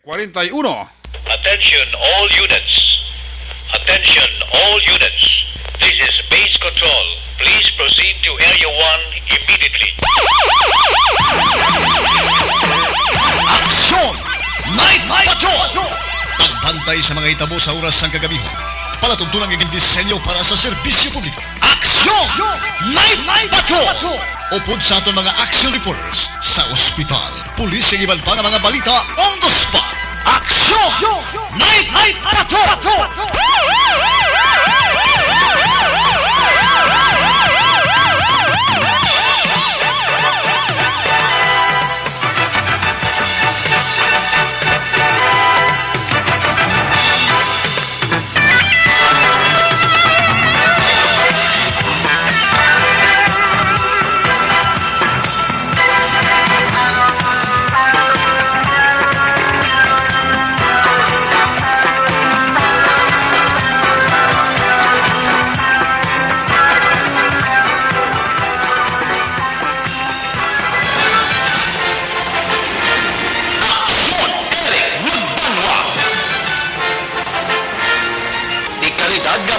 41. Attention all units. Attention all units. This is base control. Please proceed to Area 1 immediately. Aksyon! Night Patrol! Pagbantay sa mga itabo sa oras ng kagabihan. Palatuntunang iging disenyo para sa serbisyo publiko. Aksyon! Night Patrol! Upod sa aton mga action reporters sa ospital, pulis ang iban pa ng mga balita on the spot. Aksyon! Night Patrol!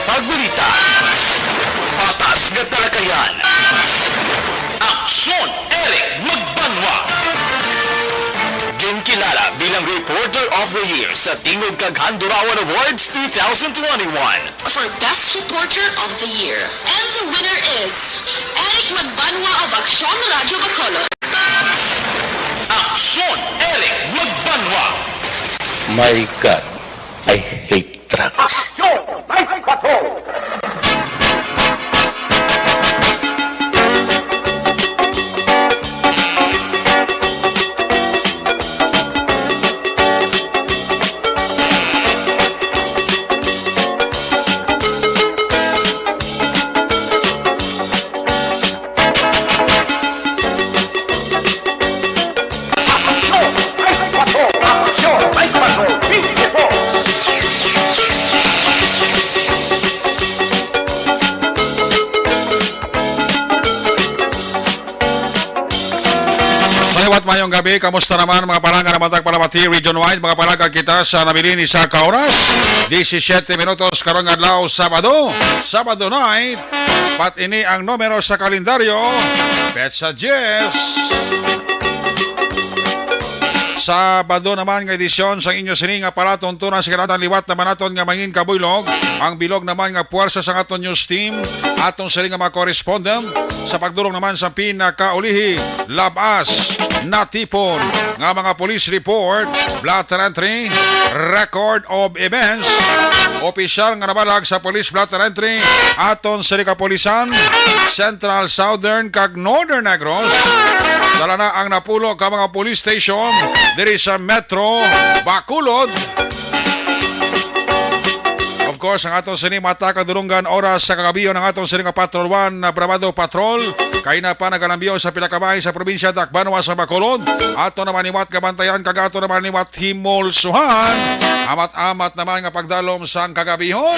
Pagbalita, patas na talakayan. Aksyon Eric Magbanwa. Ginkilala bilang Reporter of the Year sa Tingog Kaghandurawan Awards 2021 for Best Reporter of the Year. And the winner is Eric Magbanwa of Aksyon Radio Bacolod. Aksyon Eric Magbanwa. My God, I hate trucks. Mayong gabi, kamusta naman mga palangga na matag palabati region-wide, mga palangga kita sa nabilin sa kauras 17 minutos karong adlaw Sabado night. Pat ini ang numero sa kalendaryo Petsa Jess. Sabado naman nga edisyon sa inyo sining nga palatuntunan sa kanatang liwat naman naton nga mangin kabuylog. Ang bilog naman nga puwersa sa aton news team, atong sining nga mga correspondent sa pagdurong naman sa pinakaulihi, labas, natipon nga mga police report, blatter entry, record of events, opisyal nga nabalag sa police blatter entry, aton sining kapolisan, Central, Southern, kag Northern Negros. Dala na ang napulo ka mga police station diri sa Metro Bacolod. Of course, ang atong sining mata kadurunggan oras sa kagabiyo ng atong sining Patrol 1 na Bravado Patrol. Kay na pa nagalambiyo sa pilakabay sa probinsya Tacbanwa sa Bacolod. Ato naman niwat kabantayan kag ato naman niwat himolsuhan. Amat-amat naman nga pagdalom sang kagabihon.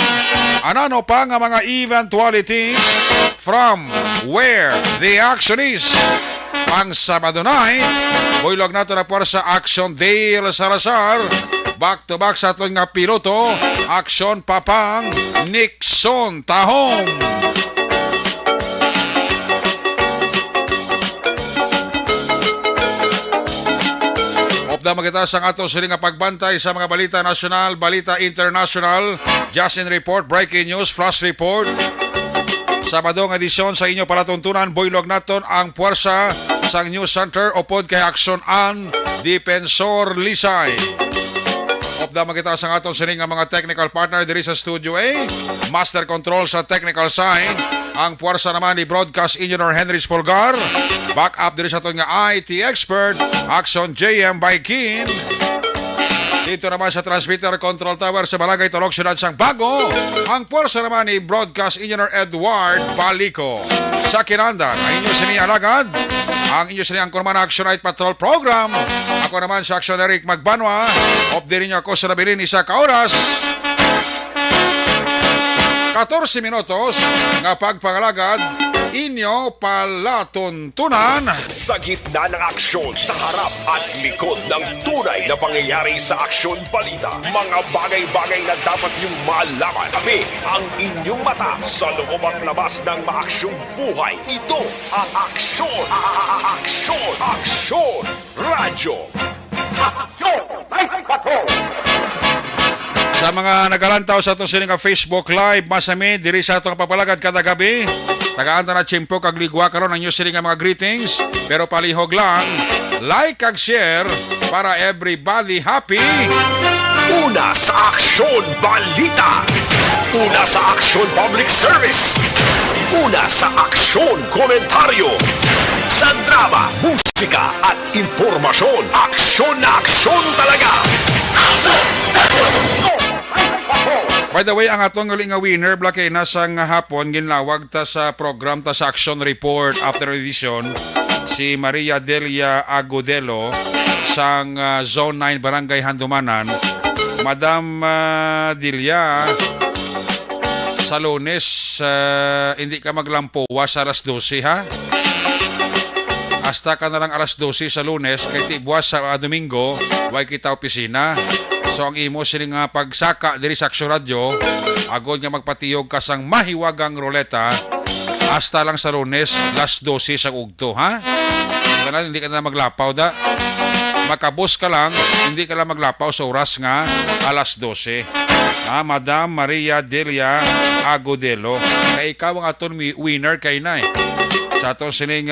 Anano pa nga mga eventualities from where the action is. Pang Sabado night, buylog nato na puwersa Action Dale Salazar. Back to back sa aton nga piloto, Action Papang Nixon Tahong. Opda magita sa ato sining nga pagbantay sa mga balita nasyonal, balita international, just in report, breaking news, flash report. Sabado nga edisyon sa inyo palatuntunan, buylog naton ang puwersa sa News Center upod kay Action An Defensor Lisay. Opda magita sa aton sining nga mga technical partner diri sa Studio A, Master Control sa technical side, ang puwersa naman ni Broadcast Engineer Henry Spolgar, back up diri sa aton nga IT expert, Action JM by Kin. Dito naman sa Transmitter Control Tower sa Barangay Talok, Siyudad sang Bago, ang puwersa naman ni Broadcast Engineer Edward Balico. Sa Kinanda, ang inyo sinialagad, ang inyo siniangkurman Action Night Patrol Program. Ako naman sa Action Eric Magbanwa. Opdi niyo ako sa nabilin isa kaoras. 14 minutos nga pagpangalagad inyo palatuntunan. Sa gitna ng aksyon, sa harap at likod ng tunay na pangyayari sa aksyon balita, mga bagay-bagay na dapat niyong malaman. Kami ang inyong mata sa loob at labas ng maaksyong buhay. Ito ang Aksyon! Aksyon! Aksyon! Radyo! Sa mga nagalantaw sa itong sining Facebook Live, masami, diri sa itong papalagad kada gabi. Tagaanta na tiyempo kag ligwa karon ang inyo sining mga greetings. Pero palihog lang, like kag share para everybody happy. Una sa Aksyon Balita! Una sa Aksyon Public Service! Una sa Aksyon Komentaryo! Sa drama, musika at impormasyon, aksyon na aksyon talaga! By the way, ang atong nga winner, Black nasang hapon, ginlawag ta sa program ta sa Action Report after edition, si Maria Delia Agudelo sang Zone 9 Barangay Handumanan. Madam Delia, sa Lunes, hindi ka maglampuwa sa alas 12 ha? Hasta ka na lang alas 12 sa Lunes, kay tibuas sa Domingo, way kita opisina. So ang imo sining nga pagsaka diri sa Aksyon Radio, agod nga magpatiyog ka sang mahiwagang ruleta hasta lang sa Lunes, alas 12 sa ugto ha? Hindi ka na maglapaw da. Makabos ka lang, hindi ka lang maglapaw sa oras nga alas 12. Madam Maria Delia Agudelo, kay ikaw ang aton winner kay na sa aton sining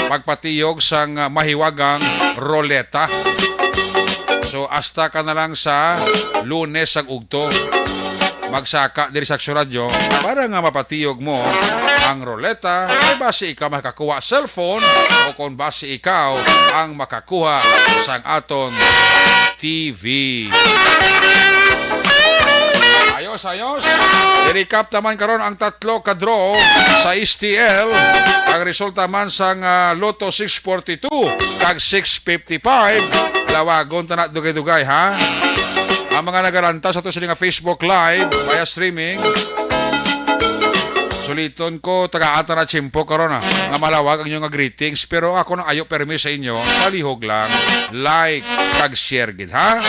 pagpatiyog sang mahiwagang roleta. So hasta ka na lang sa Lunes ang ugto magsaka diri sa Aksyon Radio para nga mapatiyog mo ang roleta. Kung basi ikaw makakuha cellphone o kung basi ikaw ang makakuha sang aton TV. Ayos. I-recap naman karon ang tatlo ka-draw sa STL. Ang resulta man sang Lotto 642 kag 655. Lawagon ta na dugay-dugay ha. Ang mga nagaranta sa ito sa Facebook Live via streaming. Suliton ko, taga-ata na tsimpo karon nga malawag ang inyong greetings. Pero ako nang ayo permis sa inyo, palihog lang, like, kag share gid ha.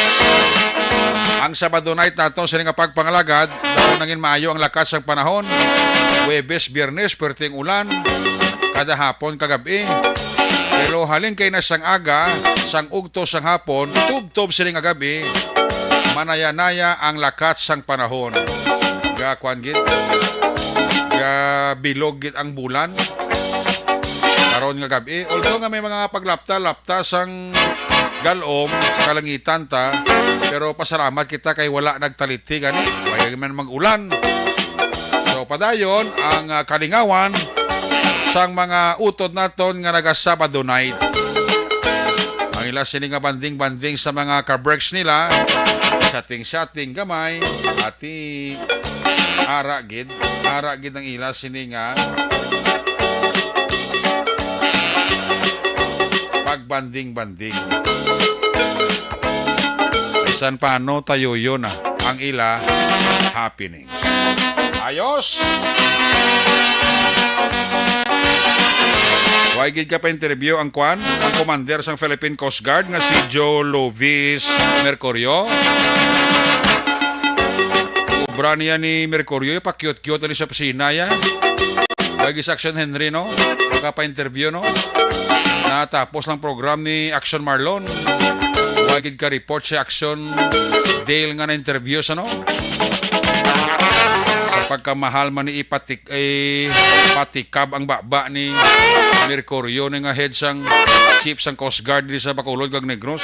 Ang Sabado night nato sa nga pagpangalagad, daw nangin maayo ang lakas ng panahon. Huwebes, Biyernes, perting ulan, kada hapon, kagabi. Pero halin kay na sang aga, sang ugto sang hapon, tub-tub sining agabi, manaya-naya ang lakat sang panahon. Kwan gid, bilog gid ang bulan. Karon nga gabi, although nga may mga paglapta-lapta sang galom sa kalangitan ta, pero pasalamat kita kay wala nagtaliti gani, wala man mag-ulan. So padayon ang kalingawan sang mga utod naton nga naga-Sabado night. Ang ila sini nga banding-banding sa mga car-breaks nila, shutting gamay, ati ara gid ang ila sini nga pagbanding-banding. Isan paano tayo yun ang ila happening. Ayos! Waigid ka pa interview ang commander sang Philippine Coast Guard nga si Joe Lovis Mercurio. Ubra niya ni Mercurio, pa-cute-cute ali sa pisina yan. Waigid sa Action Henry, no? Baka pa interview, no? Natapos ng program ni Action Marlon. Waigid ka report si Action Dale nga na interview sa, no? Sa pagkamahal man ni patikab ang baba ni Mercurio nga head sang chief sang Coast Guard di sa Bacolod kag Negros.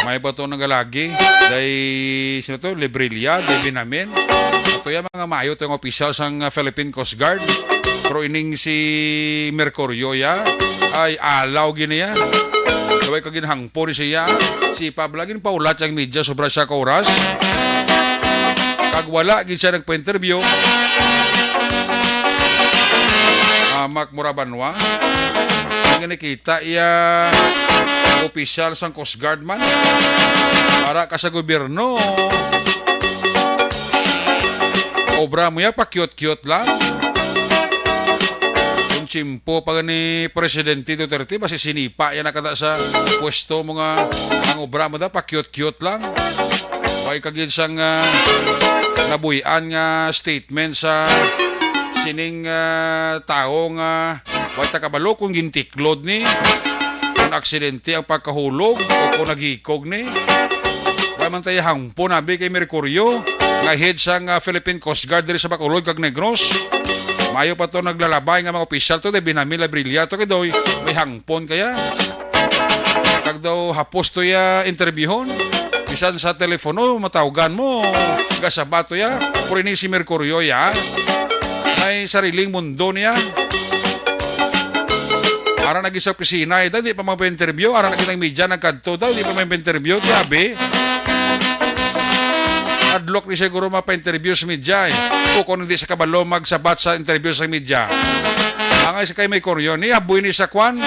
May bato ng galagi day sino to Librilla day Binamin. Ito yung mga maayo tayong official sang Philippine Coast Guard. Pero ining si Mercurio ya ay alaw gini ya. Gaway kaginhangpo ni siya. Si Pablagin paulat ang media sobra siya ka oras. Kag wala gid siya nagpa-interview. Mac Murabanwa. Ang nakita iya opisyal sang Coast Guard man. Para ka sa gobyerno. Obra mo ya pa cute-cute lang. Kung chimpo pa ni Presidente Duterte, basi sinipa yan nakata sa pwesto mo nga ang obra mo da pa cute-cute lang. Way kagid sang nabuhian nga statement sa sining tao nga way takabalo kung gintiklod ni kung aksidente ang pagkahulog o kung naghikog ni. Way man tayo hangpo nabi kay Mercurio nga head sang Philippine Coast Guard diri sa Bacolod kag Negros. Mayo pa to naglalabay nga mga opisyal to de Binamila Brilla to kidoy may hangpon kaya. Kag daw hapos to ya interviewon. Bisan sa telepono matawagan mo kasabato ya puri ni si Mercurio ya. May sariling mundo niya. Ara nagi sa opisina ita di pa ma-interview, ara nagi ng media nagkadto daw di pa ma-interview sabi. Adlock ni siguro mapa-interview sa media eh. O kung hindi sa kabalo magsabat sa interview sa media. Ang isa kay may koryo ni abuy ni sa kwan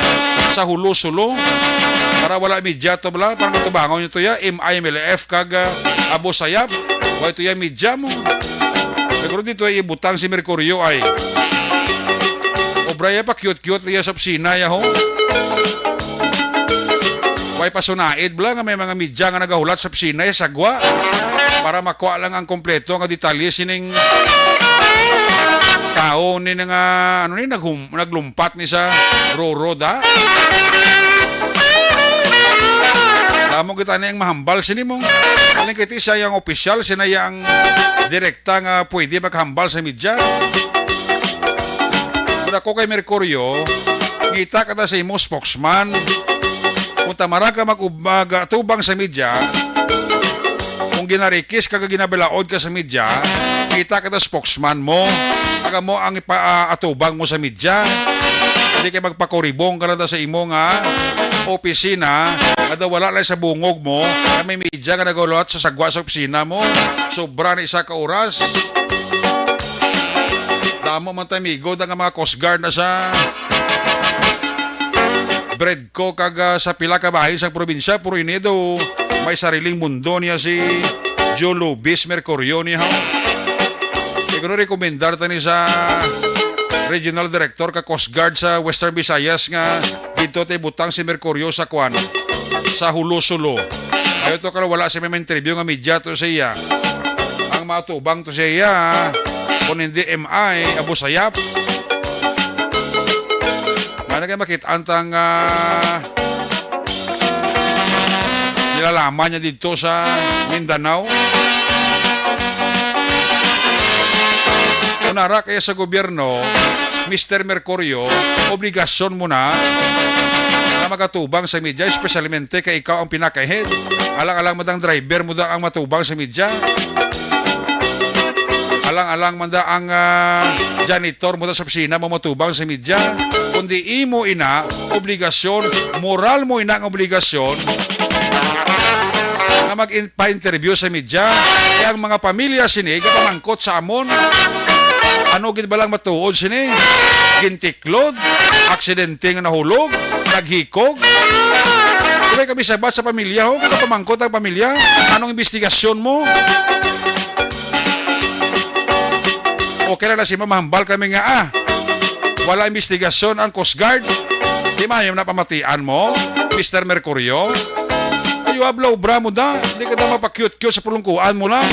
sa hulo-sulo para wala media to bala para matubangaw nyo to ya MIMLF kag Abo Sayap. Wa ito ya media mo. Siguro dito ay ibutang si Mercurio ay obraya pa cute-cute niya sa opisina ya ho. Way pasunaid bala nga may mga media nga nagahulat sa opisina ya sagwa para makuha lang ang kompleto nga detalye sining tao ni nga ano ni naglumpat ni sa Roroda. Damo kita na yung mahambal sinimong. Aling kiti siya yung opisyal, sinaya ang direkta nga pwede maghambal sa media. Kung ako kay Mercurio, ngita ka ta sa imo spokesman. Kung tamara ka mag-tubang sa media, kung ginarikis ka ginabalaod ka sa media, ngita ka ta spokesman mo. Pag mo ang ipaatubang mo sa media. Hindi kayo magpakuribong ka na sa imo nga opisina kada wala lang sa bungog mo na may media nga nagulot sa sagwa sa opisina mo. Sobra na isa ka oras. Damo man tayo migo nga mga Coast Guard na sa bread ko kag sa pila ka bahay sa probinsya. Puro inido may sariling mundo niya si Joe Lubis Mercurio niya. Siguro rekomendar tani sa Regional Director ka Coast Guard sa Western Visayas nga dito tayo butang si Mercurio sa kwan sa Hulo-Sulo. Ayaw to kala wala siya may interview nga media to siya. Ang matubang to siya kung hindi MI Abo Sayap. Ano kayo makita antang nilalaman niya dito sa Mindanao. Kunara kaya sa gobyerno, Mr. Mercurio, obligasyon mo na magatubang sa media, espesyalmente kay ikaw ang pinaka-head. Alang-alang madang driver mo da ang matubang sa media. Alang-alang manda ang janitor mo da sa opisina mo matubang sa media. Kundi imo ina, obligasyon, moral mo ina ang obligasyon na mag-pa-interview sa media. Kaya ang mga pamilya sinig, pamangkot sa amon, ano gid ba lang matuod sini? Gintiklod, aksidente nga nahulog, naghikog. Kaya kami sabat sa pamilya ho, kung pamangkot ang pamilya, anong investigasyon mo? Okay na si mamahambal kami nga wala investigasyon ang Coast Guard. Di mayam na pamatian mo, Mr. Mercurio. Ayo ablaw bra mo da, hindi ka na mapakute-cute sa pulungkuan mo lang.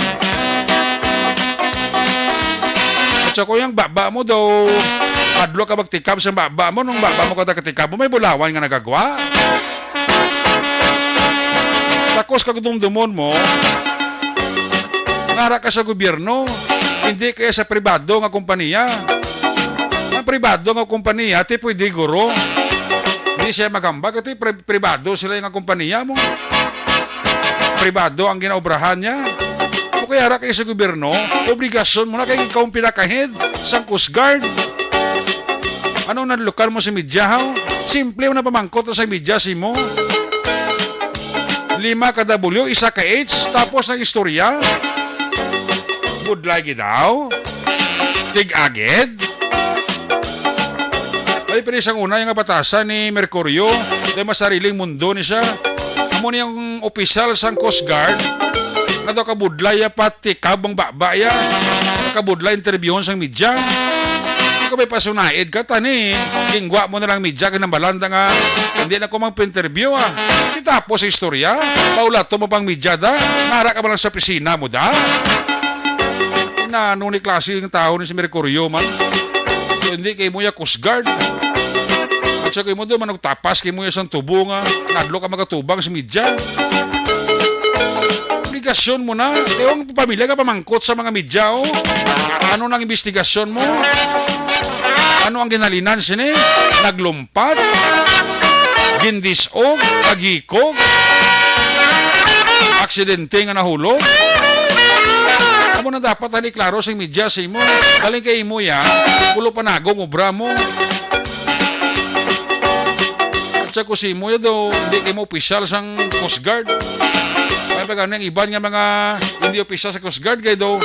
At ko yung baba mo daw, adlo ka magtikab sa baba mo, nung baba mo katikab mo, may bulawan nga nagagawa. Takos ka dumdumon mo, ngara ka sa gobyerno, hindi kaya sa pribado nga kumpanya. Ang pribado nga kumpanya, ti pwede guro. Hindi siya magambag, ti pribado sila yung kumpanya mo. Pribado ang ginaobrahan niya. O kaya hara kayo sa gobyerno, obligasyon mo na kayo ikaw ang pinaka-head sa Coast Guard. Anong nanlukan mo sa media ha? Simple mo na pamangkot sa media si mo. 5 ka W, 1 ka H, tapos ng istorya. Good lagi daw. Tig-aged. Ay, pero isang una yung batasan ni Mercurio, dahil masariling mundo ni siya. Amo niyang opisyal sang Coast Guard, na daw kabudlay pati kabang babaya, kabudlay interviewon sang media. Kung may pasunaid ka, tani, lingwa mo na lang media, kinambalanda nga, hindi na ko magpa-interview Tapos sa istorya, paulato mo pang media da, ngara ka ba lang sa pisina mo da? Na ano ni klase yung tao ni si Mercurio man. So, hindi kay mo ya Coast Guard. At siya kay mo doon, managtapas kay mo ya isang tubo nga, nadlo ka magatubang sa media. Obligasyon mo na. Ewan pamilya ka pamangkot sa mga media, oh. Ano nang investigasyon mo? Ano ang ginalinan sini? Naglumpat? Gindisog? Agikog? Aksidente nga nahulog? Amo na dapat ani klaro sa media sa imo. Galing kay imo ya, pulo panagong obra mo. At ko si imo ya do, hindi kay mo opisyal sang Coast Guard. Kaya pag ano yung iban nga mga hindi opisyal sa Coast Guard kay do,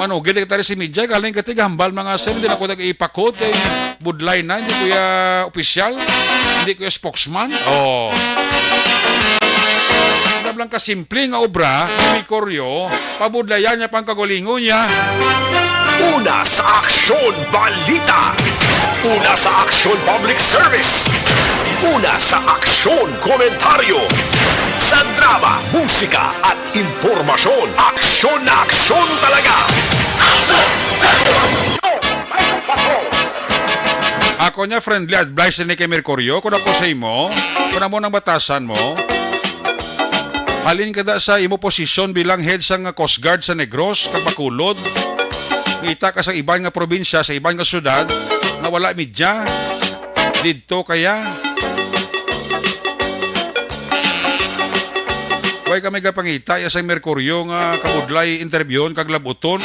manugil ka tari si media, galing ka tigambal mga sir, hindi na ko nag-ipakot kay budlay na, hindi ko ya opisyal, hindi ko ya spokesman. Oh. Lang kasimple nga obra ni Mercurio, pabudlayan niya pang kagulingon niya. Una sa aksyon balita. Una sa aksyon public service. Una sa aksyon komentaryo. Sa drama, musika at impormasyon. Aksyon na aksyon talaga. Ako niya friendly advice ni kay Mercurio, kung ako sa imo, kung mo ng batasan mo, halin kada sa imo posisyon bilang head sa Coast Guard sa Negros, kag Bacolod. Kita ka sa ibang nga probinsya, sa ibang nga syudad, na wala media. Dito kaya. Huwag kami kapangita ya sa Mercurio nga kabudlay interview kag labuton.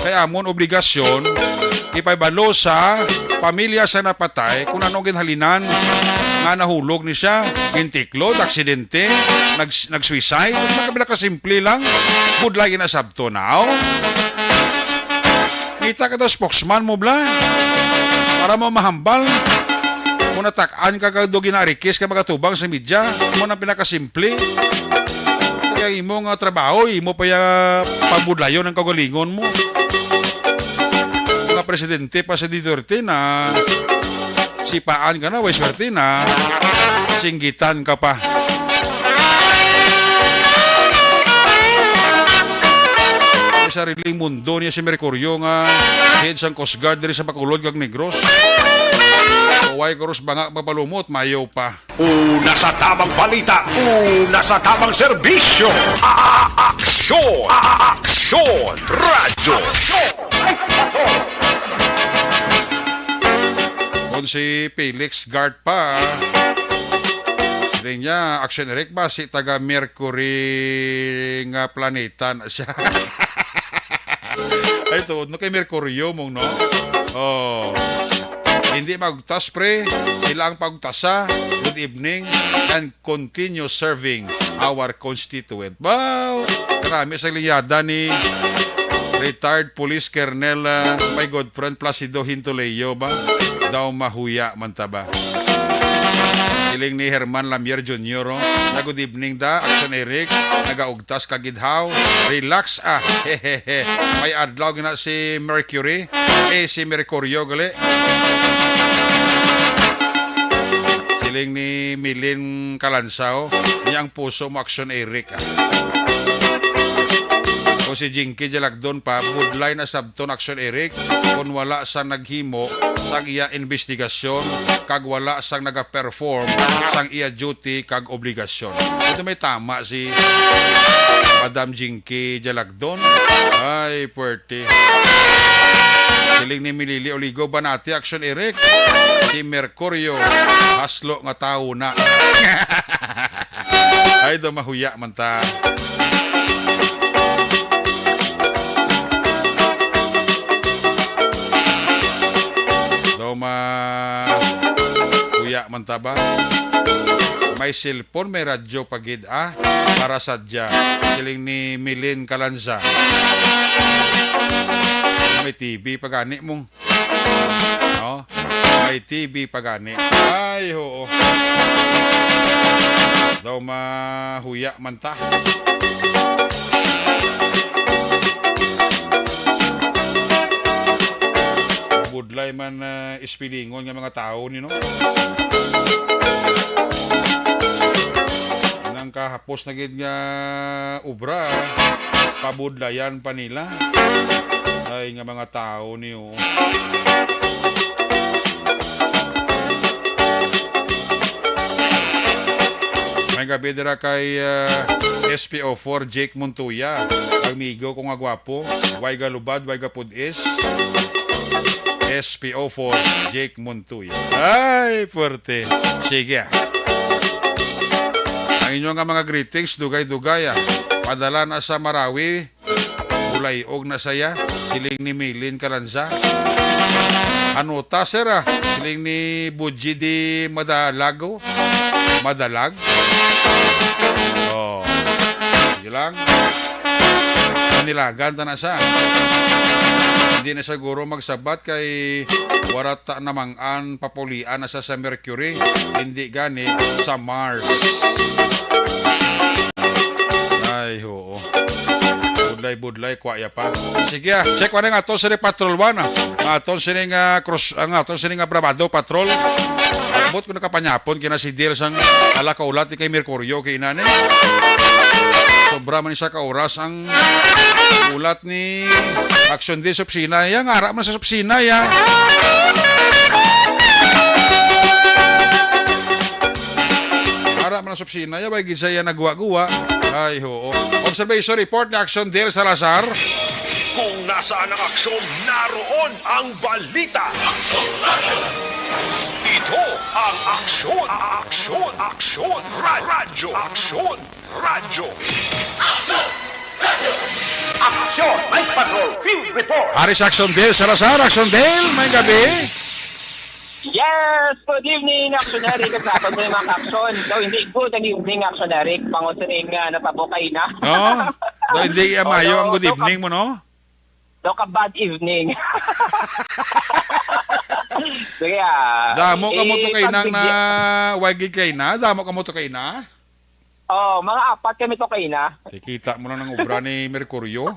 Kaya amon obligasyon, ipaibalo sa pamilya sa napatay kung anong ginhalinan nga nahulog ni siya, gintiklod, aksidente, nag-suicide. Nakabila ka simple lang, budlay na sabto na. Kita ka daw spokesman mo bla, para mo mahambal. Kung natakaan ka kado ginarikis ka magatubang sa media, mo na pinakasimple. Kaya imo nga trabaho, imo pa pabudlayon ng kagalingon mo. Mga presidente pa sa Duterte na sipaan ka na, way swerte na, singgitan ka pa. Sa sariling mundo niya si Mercurio nga head sang Coast Guard diri sa Bacolod kag Negros. Way koros banga mapalumot, mayo pa. Una sa tamang balita. Una sa tamang serbisyo. Aksyon! Aksyon! Radyo! Kung si Felix Guard pa, rin niya, Action Eric ba, si taga Mercury nga planeta na siya. Ay, ito, no kay Mercurio mong, no? Oh. Hindi magtas, pre. Sila ang pagtasa. Good evening and continue serving our constituent. Wow! Karami sa liyada ni retired police colonel my good friend Placido Hintoleyo ba? Daw mahuya man ta ba? Iling ni Herman Lamier Jr. Na good evening da, Action Eric, nagaugtas kagidhaw, relax hehehe. May adlaw na si Mercury, si Mercurio gali. Siling ni Milin Kalansao, niyang puso mo Action Eric Kung si Jinky Jalagdon pa, budlay na sabton Action Eric, kung wala sang naghimo sang iya investigasyon, kag wala sang naga-perform sang iya duty kag obligasyon. Ito may tama si Madam Jinky Jalagdon. Ay, puwerte. Siling ni Milili Oligo Banati, Action Eric, si Mercurio, haslo nga tao na. Ay, do mahuya man ta. Kuya man ta ba? May cellphone, may radyo pagid para sadya. Siling ni Milin Kalanza. May TV pagani mong No? May TV pa gani. Ay, oo. Daw mahuya man ta. Budlay man ispilingon nga mga tao ni no. Nang kahapos na gid nga ubra pabudlayan pa nila. Ay nga mga tao niyo. May gabi dira kay SPO4 Jake Montoya. Amigo ko nga gwapo. Way galubad, way gapudis. SPO4 Jake Montoya. Ay, fuerte. Sige. Ang inyo nga mga greetings, dugay-dugay. Padala na sa Marawi. Ulayog na saya. Siling ni Milin Kalanza. Ano ta, sir? Siling ni Buji di Madalago. Madalag. Oh. Sige lang. Nilagan ta na siya. Hindi na siguro magsabat kay warata namang an papulian na sa Mercury, hindi gani sa Mars. Ay, oo. Budlay, kwaya pa. Sige, check mo na nga ito sa Patrol 1. Aton sining aton sining Bravado Patrol. Abot ko nakapanyapon kina si Deal sang ala kaulat ni kay Mercurio kay inane. Sobra man siya kauras ang ulat ni Action Day sa opisina. Yang harap man sa opisina ya. Harap man sa opisina ya. Bagay siya nagwa-guwa. Ay, oo. Observation report ni Action Day Salazar. Kung nasaan ang aksyon, naroon ang balita. Ito ang aksyon. Radyo. Aksyon. Night Patrol Field Report. Aris Action Day Salazar. Action Day, may gabi. Yes! Good evening, Actionary. Kasapag mo yung mga action. So, hindi good evening, Actionary. Pangusining natabukay na. No? Do hindi mayo ang good evening mo, no? So, ka-bad evening. Sige, Damo ka mo to kay nang na wagig kay na. Damo ka mo to kay na. Oh, mga 4 kami to kay na. Kita mo na ng obra ni Mercurio.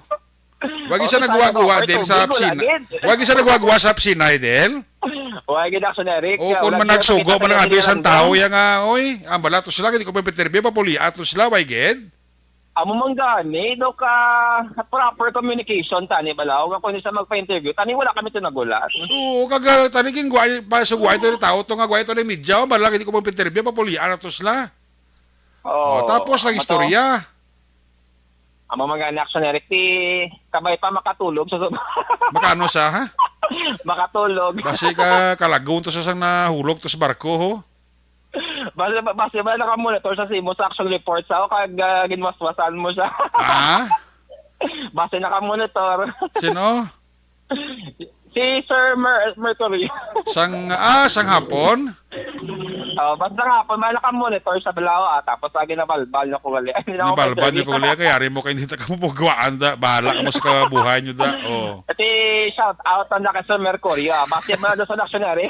Wagi siya nagwagawa din sa pisina. Wagi siya nagwagawa sa pisina, Del. Wag gid Actionary. O kung man nagsugo man ang abis ang tao yang oy, ang balato sila hindi ko pipiterbi papuli ato sila wagid. Amo man gani do ka proper communication tani balaw nga kun sa magpa-interview tani wala kami tinagulat. Oo, kaga taniging guay pa sa guay to tao to nga guay to ni medya bala hindi ko pipiterbi papuli ato sila. Oh, tapos ang istorya. Amo man gani Actionary ti kabay pa makatulog sa Makano sa ha? makatulog. Basi ka kalagon to sa sang nahulog to sa barko ho. Base ba naka-monitor sa simo sa action report sa o kag ginwaswasan mo siya. Ah? Base naka-monitor. Sino? Si Sir Mercury. Sang hapon? Basta nga po, may naka-monitor sa balaw tapos lagi nabalbal na ko gali. Nabalban niyo ko kaya ari mo kay hindi ta ka mo pagwaan da. Bahala ka mo sa kabuhay niyo da. Oh. Ati shout out on na kay Sir Mercury. Basta ba sa Actionary?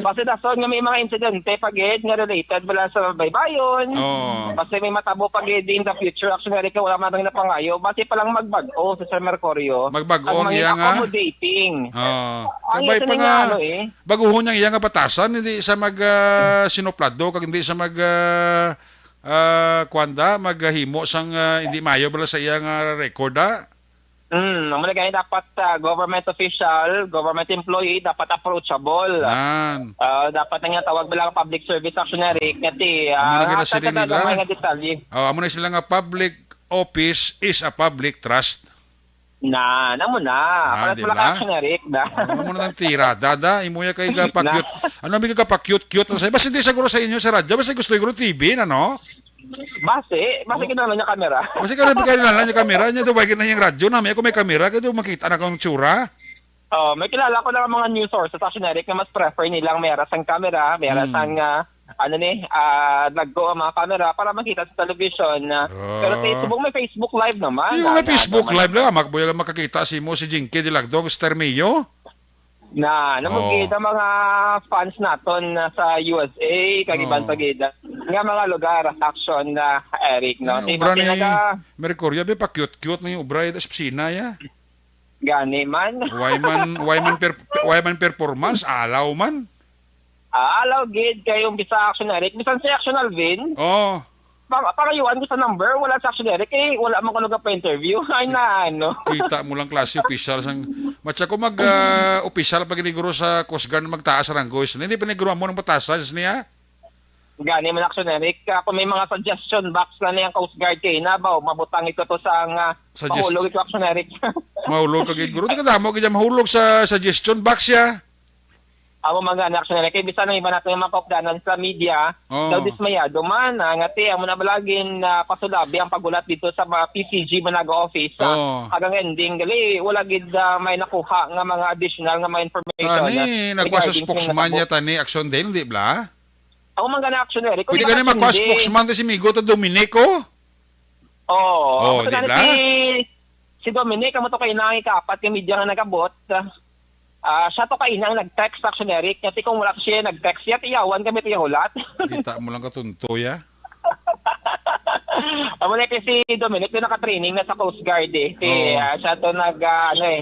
Basta dason nga may mga insidente pagid nga related bala sa baybayon. Oh. Basta may matabo pagid in the future Actionary ka wala man na pangayo. Basta pa lang magbag-o sa Sir Mercury. Magbag-o iya nga. Accommodating. Oh. Ang Kabay ito pa nga, nga. ano eh. Baguhon niyang iya nga batasan hindi sa mag sinoplado kag hindi sa mag kwanda maghimo sang hindi mayo bala sa iya nga record da. Naman gani dapat government official, government employee dapat approachable. Nan. Dapat nga tawag bilang public service actionary ngati Amo na gina sila nila. mga detalye. Amo na sila nga public office is a public trust. Namo na. Para diba? pala actionary na. Amo na ng tira dada imuya kay gapakyut. Ano mi gapakyut-kyut sa basta hindi siguro sa inyo sa radyo basta gusto ko TV na no. Base kinahanglan niya kamera. Kasi kada bigay lang yung kamera niya, daw na yung radyo namin. Ako may kamera, kaya makita na kang tsura. May kilala ko na mga news sources actionary na mas prefer nilang meras ang camera, meras ang naggo ang mga camera para makita sa television. Pero may Facebook Live naman. Yung may Facebook Live lang, makakita si Jinky Dilagdong, Stermio. Na namugid ang mga fans naton sa USA kag iban pagid nga mga lugar action na Eric no. Ang ubra ni Mercurio, be pa cute-cute na yung ubra sa opisina ya. Gani man. Why man performance, alaw man. Alaw gid kay umpisa action Eric. Bisan si Action Alvin. Oh. Pangayuan ko sa number, wala sa Action Eric eh, wala man ko pa interview. Ay na ano. Kita mo lang klase official sang matcha ko mag official pag iniguro sa Coast Guard magtaas ang goys. Hindi pa niguro mo ng batasan niya. Gani man Action Eric, kung may mga suggestion box na niyang Coast Guard kay na ba, mabutang ito to sa mahulog ito Action Eric. Mahulog kag guro ka damo kay mahulog sa suggestion box ya. Amo mga Action Eric, kay bisan ang iba natin yung mapapdanan sa media, daw dismayado man, ngati amo na balagin pasulabi ang pagulat dito sa mga PCG Managa office. Hanggang ending gali wala gid may nakuha nga mga additional nga mga information. Tani nagwa sa spokesman niya tani Action Dale, di ba? Ako man gana Action Eric. Pwede gani magwa spokesman si Migo to Dominico? Oh, di ba? Si Dominic amo to kay nang ikapat yung media nga nagabot. Siya to kay nang nag-text Action Eric kasi kung wala siya nag-text siya tiyawan kami tiya hulat. Kita mo lang katunto ya. Amo na si Dominic na naka-training na sa Coast Guard eh. Siya to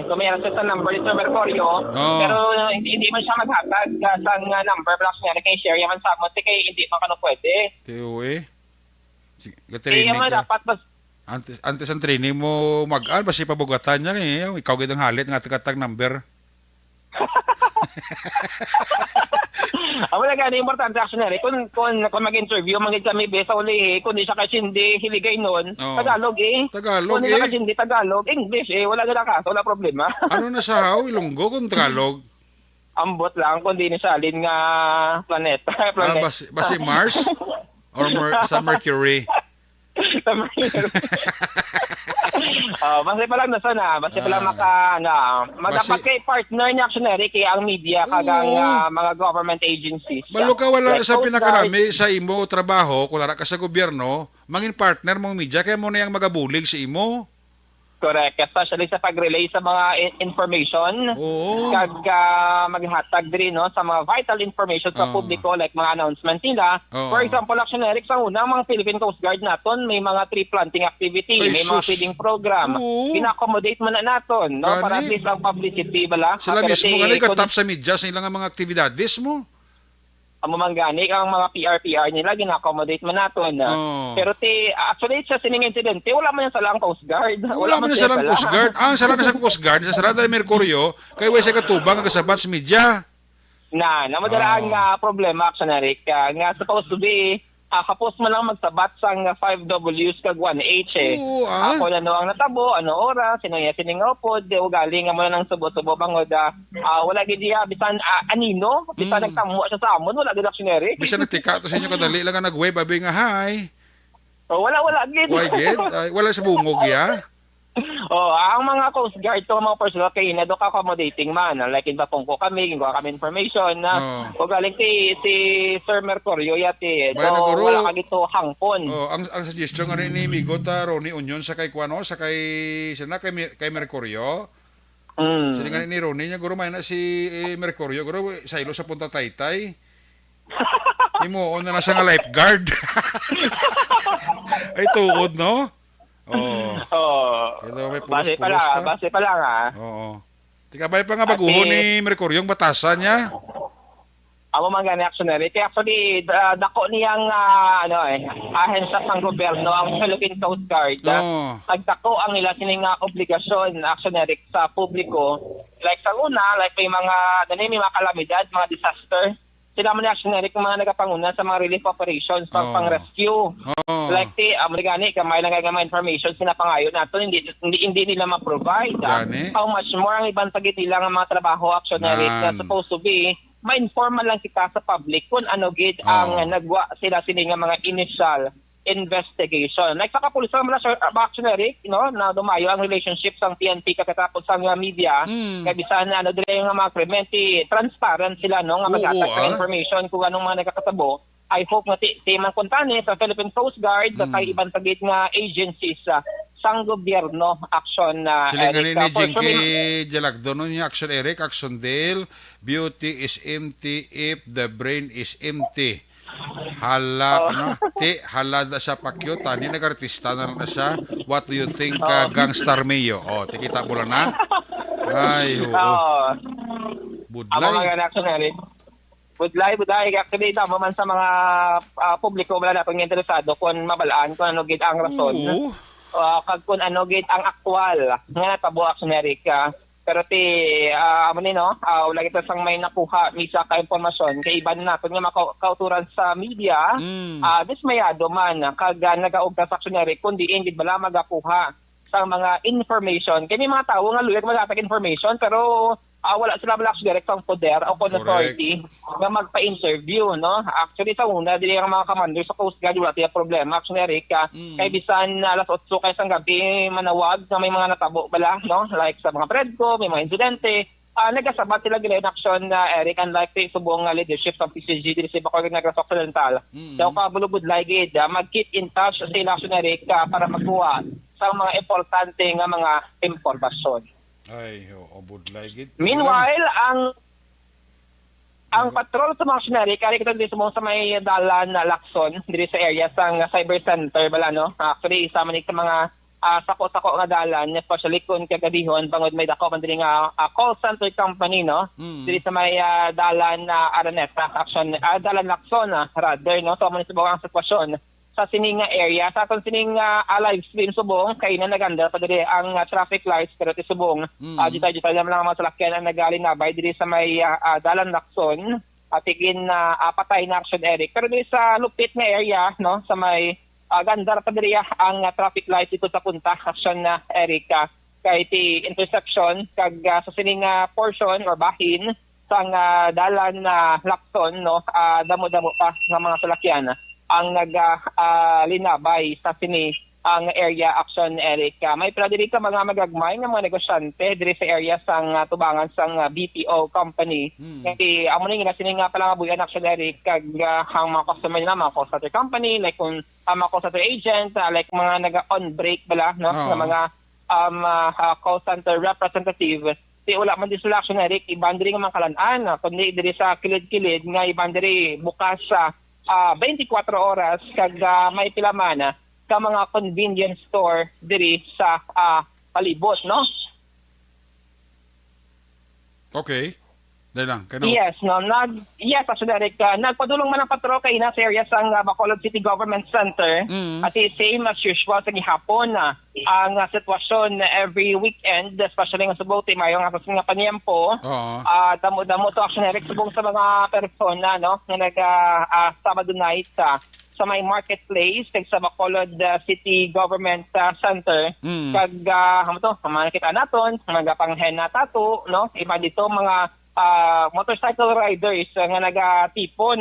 kumayara siya sa number ni Sir Mercurio. Pero hindi man siya maghatag sa number plus niya kay share yaman sa mo kay hindi man kano pwede. Teo eh. Sige, dapat mas antes ang training mo basi pabugatan niya ikaw gid ang halit nga katag number. Amo lang gani importante Action Eric kung mag-interview mangid kami sa uli kung di siya kasi hindi hiligay noon Tagalog Tagalog kung di siya kasi hindi Tagalog English wala gid kaso wala problema. Ano na sa Ilonggo kung Tagalog? Ambot lang kung di ni salin nga planeta. Basi Mars or sa Mercury. Basta pa lang basta pa lang magdapat kay partner ni Action Eric ang media kagang mga government agencies. Balo ka wala sa pinakarami sa imo trabaho kung lara ka sa gobyerno, mangin partner mong media kaya mo na yung magabulig sa imo. Correct, especially sa pag-relay sa mga information. Kag maghatag din sa mga vital information sa publiko like mga announcements nila. For example, Action Eric, sa una, mga Philippine Coast Guard naton may mga tree planting activity, may mga feeding program. Pina-accommodate man na naton, para at least ang publicity bala. Sila mismo katap sa media sa ilang mga aktibidades mo. Amo man gani ang mga PR nila gina-accommodate man naton. Pero actually sa sining incident wala man yan sa lang Coast Guard. Wala man sa lang Coast Guard. Ang sala na sa Coast Guard sa Sarada Mercurio kay way sa katubang ang kasabat sa media. Namadala ang problema Action Eric nga supposed to be kapos man lang magsabat sang 5Ws kag 1H Ako na ang natabo, ano oras, sining upod, galing mo na ng subo-subo bangod. Wala gid diya bisan anino, bisan nagtamo siya sa amon, wala gid Action Eric. Bisan nagtika to sa inyo kadali lang nag-wave abi nga hi. Wala gid. Why gid? Wala sa bungog ya. Ang mga Coast Guard to mga personal kay na do accommodating man like in bapong ko kami information na galing si Sir Mercurio yati wala ka gito hangpon. Ang suggestion nga ni Migo ta Ronnie Union sa kay kuano sa kay kay Mercurio. Sini nga ni Ronnie nya guro may na si Mercurio guro sa ilo sa Punta Taytay. Imo na siya nga lifeguard. Ay tuod no? Base pa lang Tikabay pa nga baguho ni Mercurio yung batasan niya. Amo man gani Action Eric. Actually, dako niyang ahensya sang gobyerno ang Philippine Coast Guard. Nagdako ang nila sining obligasyon Action Eric sa publiko. Like sa una, like may mga kalamidad, mga disaster. Sila man Action Eric mga nagapanguna sa mga relief operations pang-rescue. Like Amerikani kamay lang mga information sinapangayo nato hindi nila ma-provide. How much more ang ibang tagit nila nga mga trabaho Action Eric na supposed to be ma-inform lang kita sa public kung ano gid ang nagwa sila sini nga mga initial investigation. Like sa kapulisan naman sa Action Eric, na dumayo ang relationship sang PNP kakatapos sa media. Kaya bisan dire nga mga krimen transparent sila nga maghatag ng information kung anong mga nagkakatabo. I hope nga man kuntani sa Philippine Coast Guard kay ibang tagit nga agencies sang gobyerno action na Sila nga Eric. ni For sure, Jinky Jalagdo no niya action Eric, action Dale, beauty is empty if the brain is empty. Hala, halada sa pakyo, tani nag-artista na siya. What do you think, Gangstar Mayo? Tikita mo lang na. Ay, oo. Ang mga Budlay. action Eric. Budlay. Actually, tama man sa mga publiko, wala na itong interesado kung mabalaan, kung ano gid ang rason. Oo. Kag kung ano gid ang aktwal nga natabo action Eric. Pero amo ni no, wala kita sang may nakuha misa ka impormasyon kay iban na kun nga makauturan sa media, dismayado man kag nagaog ka sa aksiyonary kundi gid bala magakuha sa mga information. Kay may mga tawo nga luyag magatag information pero wala sila bala direct ang poder o kon authority nga magpa-interview, no? Actually sa una dili ang mga commander sa Coast Guard wala tiya problema aksiyonary kay bisan alas 8 kay sang gabi manawag na may mga natabo bala, no? Like sa mga Predco, may mga insidente, nagasabat sila gila in action na Eric unlike sa subong leadership sa PCG dili sa Bacolod Negros Occidental. Daw ka bulubud lagi mag-keep in touch sa action Eric para magkuha sa mga importante nga mga impormasyon. Ay, budlay gid. Meanwhile, ang patrol sa mga aksiyonary, kaya kita dito mo sa may dalan na Lacson, dito sa area sang cyber center, bala, no? Actually, isa man sa mga sako-sako nga dalan, especially kung kagadihon, bangod may dako, mandili nga call center company, no? Dito sa may dalan na Araneta, dalan Lacson, rather, no? So, man sa bawang sitwasyon sa sining area, sa atong sining live stream subong, kay na naganda pa diri ang traffic lights, pero ti subong, dito naman lang mga salakyan ang nagalinabay diri sa may dalan Lacson, tigin patay na action Eric. Pero diri sa lupit nga area, no, sa may ganda pa diri ang traffic lights dito sa punta action na Eric, kay ti intersection kag sa sining portion or bahin sang dalan na Lacson, no, damo-damo pa nga mga salakyan ang naglinabay sa sini ang area action Eric. May pala diri ka mga magagmay nga mga negosyante diri sa area sang tubangan sang BPO company. Kasi amo ni nga sini nga pala nga buyan action Eric kag ang mga customer na mga call center company like kung mga call center agent like mga naga-on break bala, no, nga mga call center representative. Ti wala man di sila action Eric iban diri nga makalan-an kundi diri sa kilid-kilid nga iban diri bukas sa 24 oras kag may pilaman ka mga convenience store diri sa palibot, no? Okay. Dahil lang. Yes, no. Actually, nagpadulong man ang patrol kay na sa area sang Bacolod City Government Center. At same as usual sa gihapon ang sitwasyon every weekend, especially nga sa bote mayong nga nga panyempo. Damo-damo to action Eric subong sa mga persona, no, nga Sabado night sa may marketplace kag sa Bacolod City Government Center. Kag makita naton mga panghen na tato, no, iba dito mga motorcycle riders nga nagatipon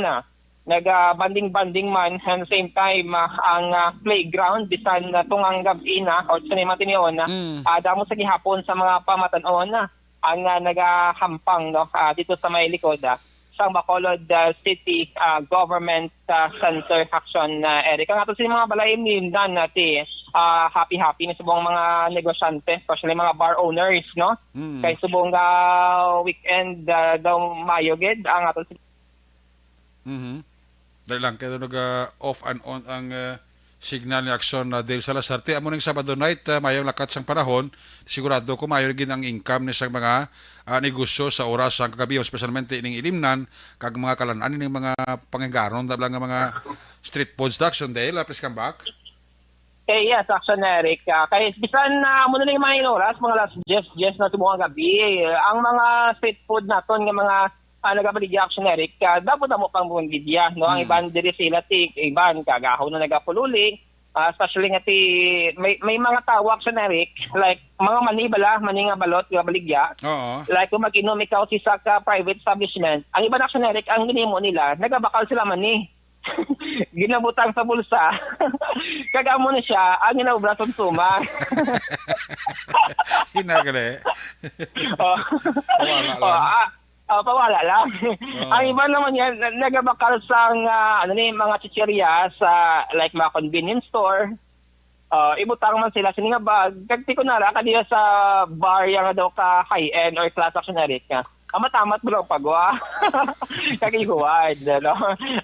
naga-banding-banding man at the same time ang playground bisan tungang gabi na o sa matinion damo sa gihapon sa mga pamatanon ang nagahampang, no, dito sa may likod sa Bacolod City Government Center action Eric. Ang ato sa mga balay nindan natin happy na subong mga negosyante, especially mga bar owners, no? Kay subong weekend daw Mayo gid ang ato Dahil lang, kaya off and on ang signal ni aksyon na Dale Salazar. Amo ng Sabado night, mayong lakat sang panahon, sigurado ko mayo gid ang income ni sa mga negosyo sa oras sang kagabi, especialmente ining ilimnan, kag mga kalan-an ning mga panginggaron, tablang nga mga street foods action Dale, please come back. Yes, action Eric. Kaya bisan muna lang yung mga oras, mga last just na tumuang gabi, ang mga street food naton nga mga nagabaligya action Eric, dapat mo pang buong gidya, no? Ang iban diri sila iban kagahaw na nagapululi, especially nga may mga tao action Eric, like mga mani nga balot nga baligya. Like kung mag-inom ikaw sa private establishment, ang iban action Eric, ang ginimo nila, nagabakal sila mani. Ginabutang sa bulsa. Kagamo na siya, ang ginabra sa suma. Hinagale. Pawala lang. Ang iba naman yan, nagabakal sa mga chichirya sa like mga convenience store, ibutang man sila sini nga bag kagti ko nara kadiya sa bar yang daw ka high end or class actionary ka amatamat bro pagwa kagihuwad no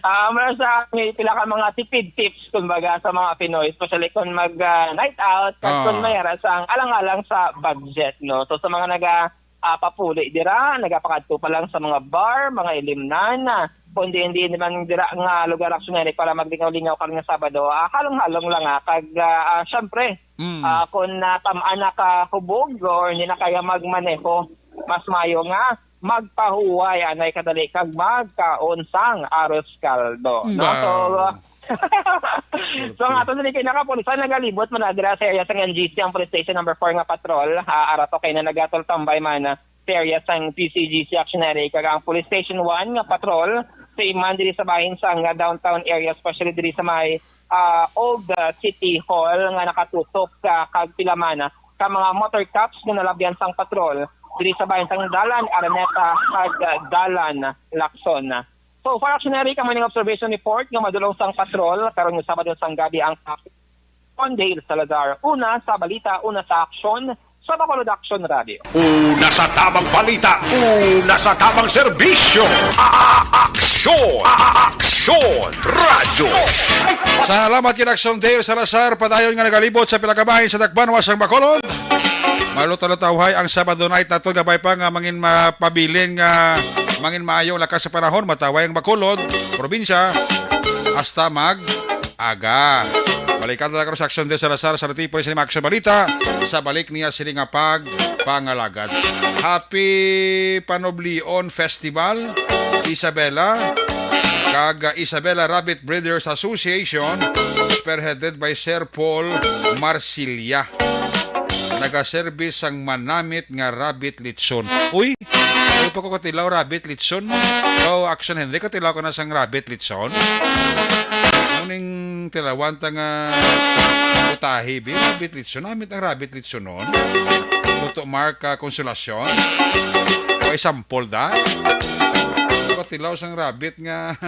amara sa pila ka mga tipid tips kumbaga sa mga Pinoy especially kung mag night out kung mayara sa alang-alang sa budget no so sa mga papuli dira nagapakadto pa lang sa mga bar mga ilimnan kundi hindi naman dira nga lugar actionary para maglingaw-lingaw kang nga Sabado halong-halong lang kag syempre kung tamaan na ka hubog or hindi na kaya magmaneho mas mayo nga magpahuway anay kadali kag magkaonsang aros kaldo no so nga to dili kay nakapulisan nagalibot man dira sa area sa NGC ang police station number 4 nga patrol arato kay na nagatol tambay man sa area sang PCGC actionary kag ang police station 1 nga patrol sa iman diri sa bahin sang downtown area especially diri sa may old city hall nga nakatutok kag pilamana ka mga motor cops nga nalabyan sang patrol diri sa bahin sang Dalan Araneta kag Dalan Lacson. So for actionary ka maning observation report nga madulong sang patrol karon nga Sabado sang gabi ang on Dale Salazar una sa balita una sa aksyon sa Bacolod Action Radio. Una sa tamang balita, una sa tamang serbisyo. Aksyon! Aksyon! Radyo! Salamat kay Action Dale Salazar padayon nga nagalibot sa pilakabahin sa Dakbanwa sang Bacolod. Maluto-lutawhay ang Sabado night na to gabay pa nga mangin mapabilin nga mangin maayo lakas sa panahon mataway ang Bacolod probinsya hasta aga. Balikan talaga sa Action Dale Salazar sa tipo sa Action Balita sa balik niya sila nga pangalagad. Happy Panoblion Festival Isabela kag Isabela Rabbit Breeders Association spearheaded by Sir Paul Marsilia. Nagaservice ang manamit nga rabbit litson. Uy, ano pa ko katilaw rabbit litson? So, Action Henry, katilaw ko na sang rabbit litson. Muning tilawan ta nga utahi, rabbit litson. Namit ang rabbit litson nun. Luto marka konsolasyon. O sample da. Katilaw sang rabbit nga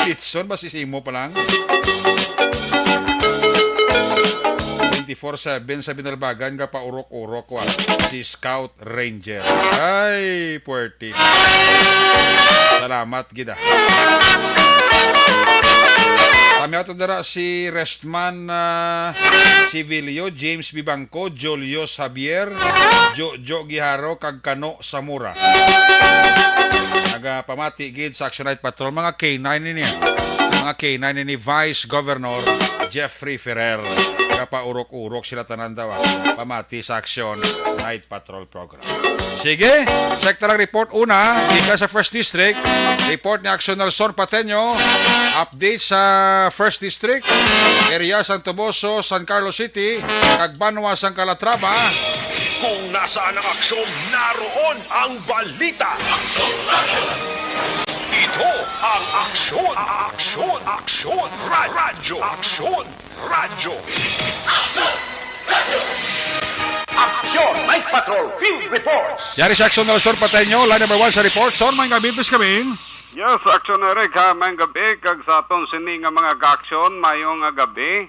litson, basisimo pa lang. 24/7 sa binalbagan ka pa urok-urok si Scout Ranger. Ay, puwerti. Salamat gida. Kami ato dara si Restman Civilio, James Bibangco, Jolio Javier, Jojo Giharo kag Kano Samura. Nagapamati gid sa Action Night Patrol mga K9 niya. Mga K9 ni Vice Governor Jeffrey Ferrer. Pa urok-urok sila tanan daw pamati sa Action Night Patrol Program. Sige, check lang report una ika sa First District. Report ni Action Nelson Pateño. Update sa First District. Area San Toboso, San Carlos City, Cagbanwa, San Calatrava. Kung nasaan ang aksyon, naroon ang balita. Ito ang aksyon, aksyon, aksyon, radyo, aksyon, radyo. Aksyon! Night Patrol Field Reports! Yari sa Action Nelson Pateño, line number 1 sa report. Son, may ngabibis kami. Yes, aksyon ka may gabi kag sa aton sini nga mga ka-aksyon mayong nga gabi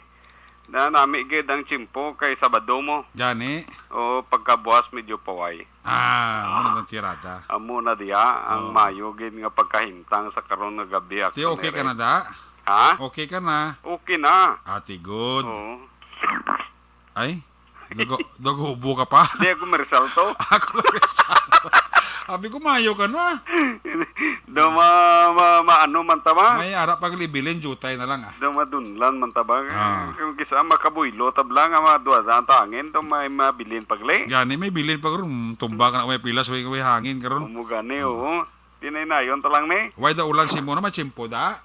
na nami gid ang chimpo kay Sabado mo. Gani. O pagkabuas medyo paway. Muna ng tirada. Amo na diya ang mayo gid nga pagkahimtang sa karon nga gabi aksyon. Ti okay ka na da? Ha? Okay ka na? Okay na. Ati good. Oo. Ay, naghubo ka pa? Di ako mersal to. Ako mersal. Sabi ko, mayo ka na. Do maano man taba? May arap paglibilin, jutay na lang Do madunlan man taba. Kung kisa makabuylo tabla nga madua sa tangin do may mabilin pagli. Gani may bilin pa karon, tumba ka na may pilas way hangin karon. Umugani oo. Tinaynayon talang ni. Why da ulan si mo na machimpo da?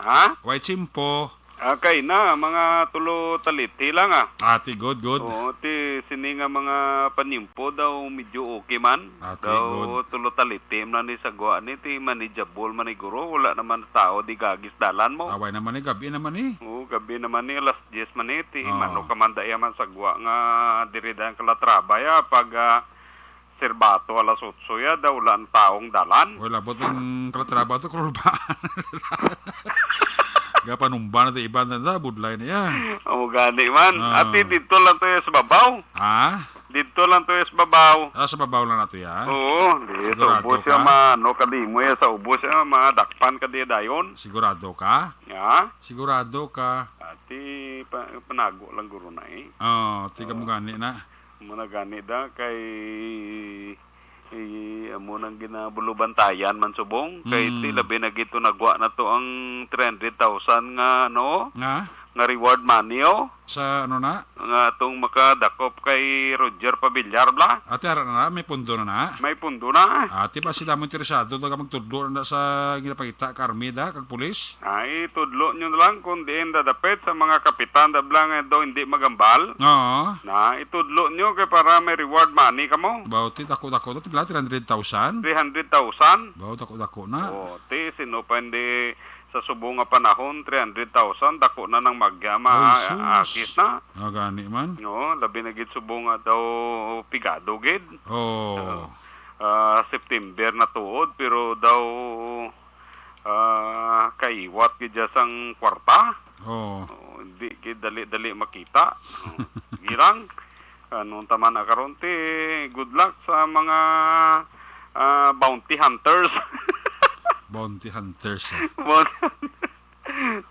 Ha? Why chimpo? Okay na, mga tulo taliti lang Ati good. Oo, ti sini nga mga panimpo daw medyo okay man. Ati daw good. tulo taliti man ni sagwa ni ti manageable man ni guro. Wala naman tao di gagis dalan mo. Away naman ni gabi naman ni. Oo, gabi naman ni alas 10 man ni ti mano kamandaya man sagwa nga diridan kalatraba ya pag serbato alas 8 ya daw wala ang taong dalan. Wala po itong kalatraba ito, kulubaan. Kaya panumba na iban na budlay na yan. O gani man. Ah. Ati dito lang to sa babaw. Ha? Dito lang to sa babaw. Sa babaw lang nato yan. Oo, di sa Sigurado ubos ka? siya no kalimoy sa ubos siya madakpan ka di dayon. Sigurado ka? Ya, Sigurado ka? ati panago lang guro na eh. Tiga mo gani na. Muna gani da kay amo nang ginabulubantayan man subong kay ti labi na gito nagwa na to ang 300,000 nga nga reward money Sa ano na? nga tong makadakop kay Roger Pavillar bla. Ate ara na may pundo na. May pundo na. Ate ba sila mo interesado ka magtudlo na sa ginapakita ka armida kag pulis? Ay tudlo nyo na lang kung diin dadapit sa mga kapitan da blang daw hindi magambal. Oo. Na itudlo nyo kay para may reward money kamo. Bauti dako-dako to pila 300,000. 300,000. Bawo dako-dako na. Ti sino pa hindi sa subong nga panahon 300,000 dako na nang magyama Ay, sus. akis na. Gani man. No, labi na gid subong nga daw pigado gid. Oh. September na tuod pero daw kaiwat gid dya sang kwarta. Oh. Hindi gid dali-dali makita. Girang anong taman na karon ti good luck sa mga bounty hunters. Bounty hunters.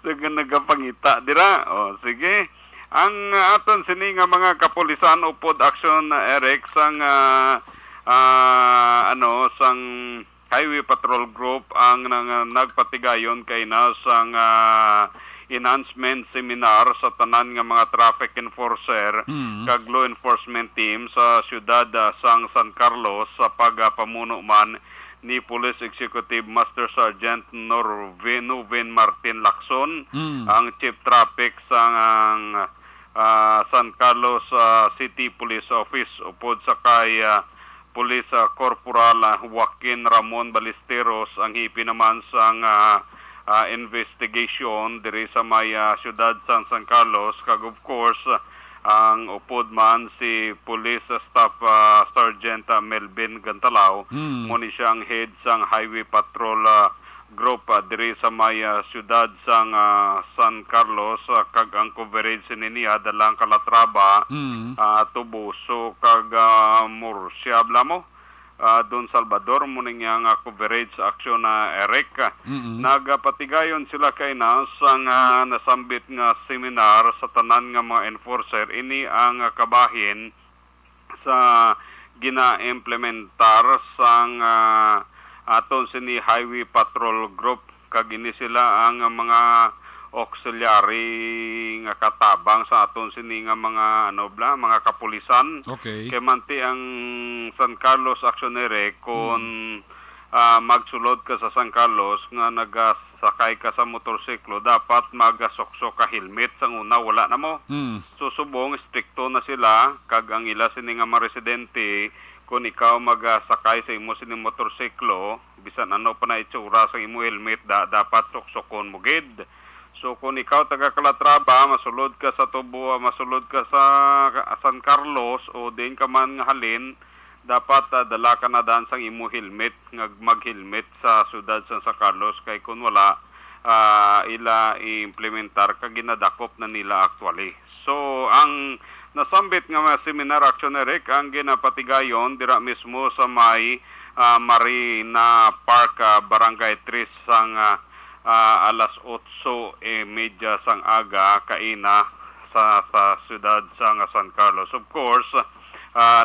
Sige nagapangita dira. Sige. Ang aton sini nga mga kapulisan upod action Eric sang sang Highway Patrol Group ang nagpatigayon kay na sang enhancement seminar sa tanan nga mga traffic enforcer kag law enforcement team sa siyudad sang San Carlos sa pagapamuno man ni Police Executive Master Sergeant Norvin Martin Lacson, ang Chief Traffic sa San Carlos City Police Office upod sa kay Police Corporal Joaquin Ramon Ballesteros ang hipi naman sang investigation diri sa may siyudad San Carlos kag of course ang upod man si Police Staff Sergeant Melvin Gantalao mo ni siyang head sang Highway Patrol Group diri sa may siyudad sang San Carlos kag ang coverage niya dalang Calatrava Tubuso kag Murcia blamo Don Salvador mo nga coverage action na Eric. Nagapatigayon sila kay na sang nasambit nga seminar sa tanan nga mga enforcer. Ini ang kabahin sa gina-implementar sang aton sini Highway Patrol Group kag ini sila ang mga auxiliary nga katabang sa aton sini nga mga mga kapulisan. Okay. Kay manti ang San Carlos Actionere kung magsulod ka sa San Carlos nga nagasakay ka sa motorsiklo dapat magasoksok ka helmet sang una wala na mo. Susubong stricto na sila kag ang ila sini nga mga residente kung ikaw magasakay sa imo sini motorsiklo bisan ano pa na itsura sa imo helmet dapat soksokon mo gid. So kung ikaw taga Calatrava, masulod ka sa Tubo, masulod ka sa San Carlos o din ka man halin, dapat dala ka na daan sang imo helmet, mag-helmet sa siyudad sa San Carlos kay kung wala ila i-implementar ka ginadakop na nila actually. So ang nasambit nga mga seminar action Eric ang ginapatigayon dira mismo sa may Marina Park Barangay 3 sang alas 8:30 sang aga kaina sa siyudad sang San Carlos. Of course,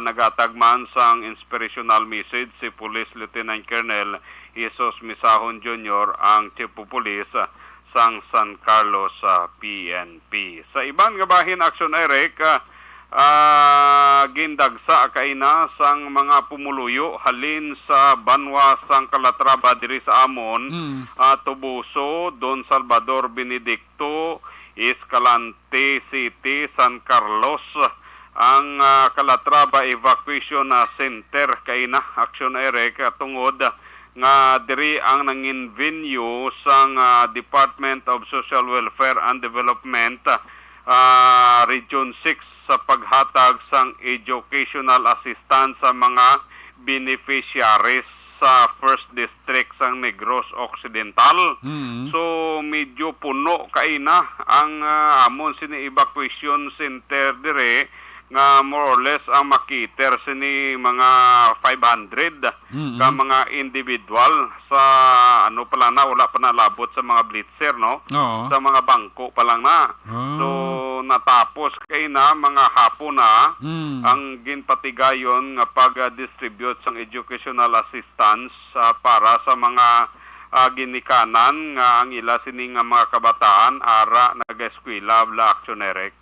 nagatagman sang inspirational message si Police Lieutenant Colonel Jesus Misahon Jr. ang Chief of Police sang San Carlos PNP. Sa ibang nga bahin action Eric, gindagsa kaina sang mga pumuluyo halin sa Banwa sang Calatrava diri sa amon Tubuso, Don Salvador Benedicto, Escalante City, San Carlos ang Calatrava Evacuation Center kaina action Eric tungod nga diri ang nangin venue sang Department of Social Welfare and Development Region 6 sa paghatag sang educational assistance sa mga beneficiaries sa First District sang Negros Occidental. Mm. So medyo puno kay na ang amon sini evacuation center dire nga more or less ang makiter sini mga 500 ka mga individual sa ano pala na wala pa nalabot sa mga blitzer no. Oo. Sa mga bangko pa lang na. So natapos kay na mga hapon na ang ginpatigayon nga pag-distribute sang educational assistance para sa mga ginikanan nga ang ila sini nga mga kabataan ara nag-eskwela bla aksyonere.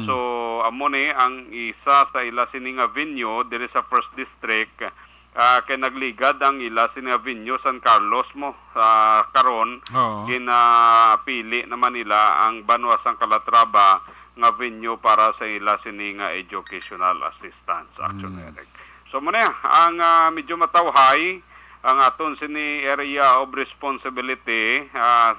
So amo ni ang isa sa ila sini nga venue diri sa First District kay nagligad ang ila sini nga venue San Carlos mo karon ginapili naman nila ang Banwa sang Calatrava nga venue para sa ila sini nga educational assistance aksyonere. So mo na ang medyo matawhay ang aton sini area of responsibility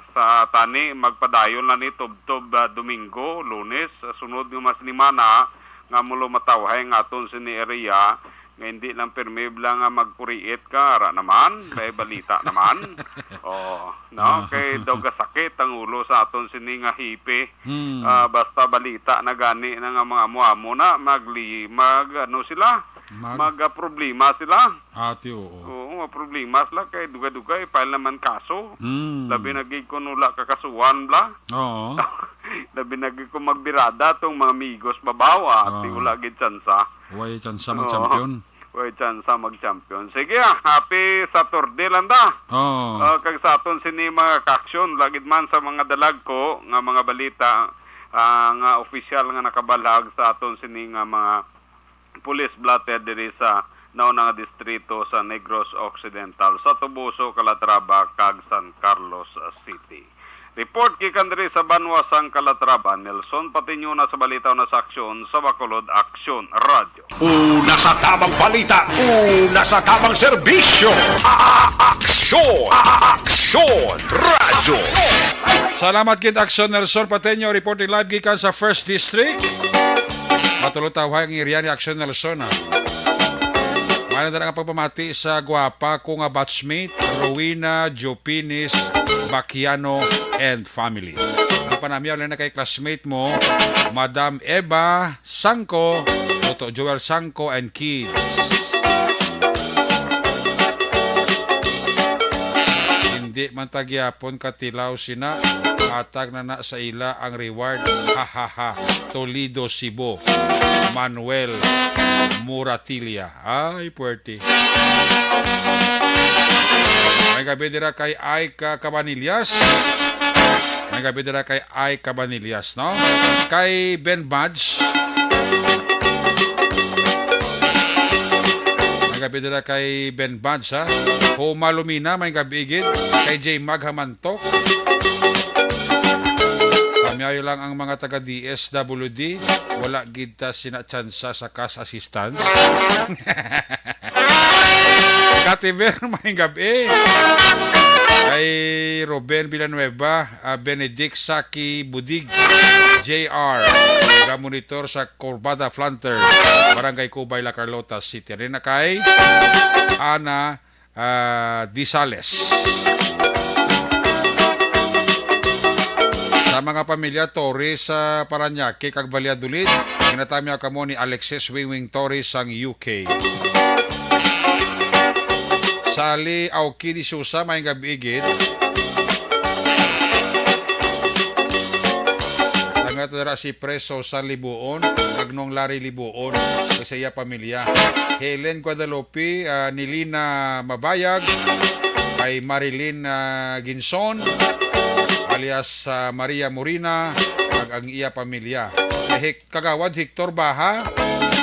sa tani magpadayon na ni tubtob Domingo, Lunes, sunod nga mas limana nga mulo matawhay nga aton sini area nga hindi lang permible nga magkuriit ka ara naman kay balita naman. No kay daw sakit ang ulo sa aton sini nga hipe. Basta balita na gani na nga mga amo na ano sila problema sila. Ati oo. Problema sila kay duga-duga file naman kaso. Labi nagig ko nula kakasuhan bla. Oo. Labi nagig ko magbirada tong mga amigos babawa at wala gid tsansa. Way tsansa mag-champion. Way tsansa mag-champion. Sige happy Saturday lang da. Kag sa aton sini mga kaksyon lagid man sa mga dalag ko nga mga balita nga opisyal nga nakabalag sa aton sini nga mga police blotter diri sa naunang distrito sa Negros Occidental sa Tubuso, Calatrava, kag San Carlos City. Report gikan diri sa Banwa sang Calatrava, Nelson Patiño na sa balita na sa aksyon sa Bacolod Aksyon Radio. Una sa tamang balita, una sa tamang serbisyo. Aksyon! Aksyon! Radyo! Salamat kid Aksyon Nelson Pateño reporting live gikan sa First District. Matulog tawhay ang iriya ni Aksyon Nelson Ano na ang pagpamati sa gwapa ko nga batchmate Rowena Jopinis Bacchiano and family. Ang panamyaw lang na kay classmate mo Madam Eva Sangco, Toto Joel Sangco and kids. Hindi man tagyapon katilaw sina atag na sa ila ang reward. Hahaha. Toledo, Cebu. Manuel Muratilia. Ay, puwerte. May gabi dira kay Aika Cabanillas. May gabi dira kay Aika Cabanillas, no? Kay Ben Badge. May gabi dira kay Ben Badge, ha? Homa Lumina, may gabi igid. Kay J. Maghamantok. Kamiayo lang ang mga taga DSWD, wala gid ta sinatsansa sa cash assistance. Kativer may gabi. Kay Ruben Villanueva, Benedict Saki Budig, JR, monitor sa Corbada Flanter, Barangay Cubay, La Carlota City. Rin na kay Ana Disales. Sa mga pamilya Torres sa Paranaque kag Valladolid, ginatami kamo ni Alexis Wingwing Torres sang UK. Sali Auki di Susa may gabi igid. Tangat dara si Preso sa Libuon, Agnong Lari Libuon sa iya pamilya. Helen Guadalupe, Nilina Mabayag, kay Marilyn Ginson, alias Maria Morina ag ang iya pamilya. Kagawad Hector Baha,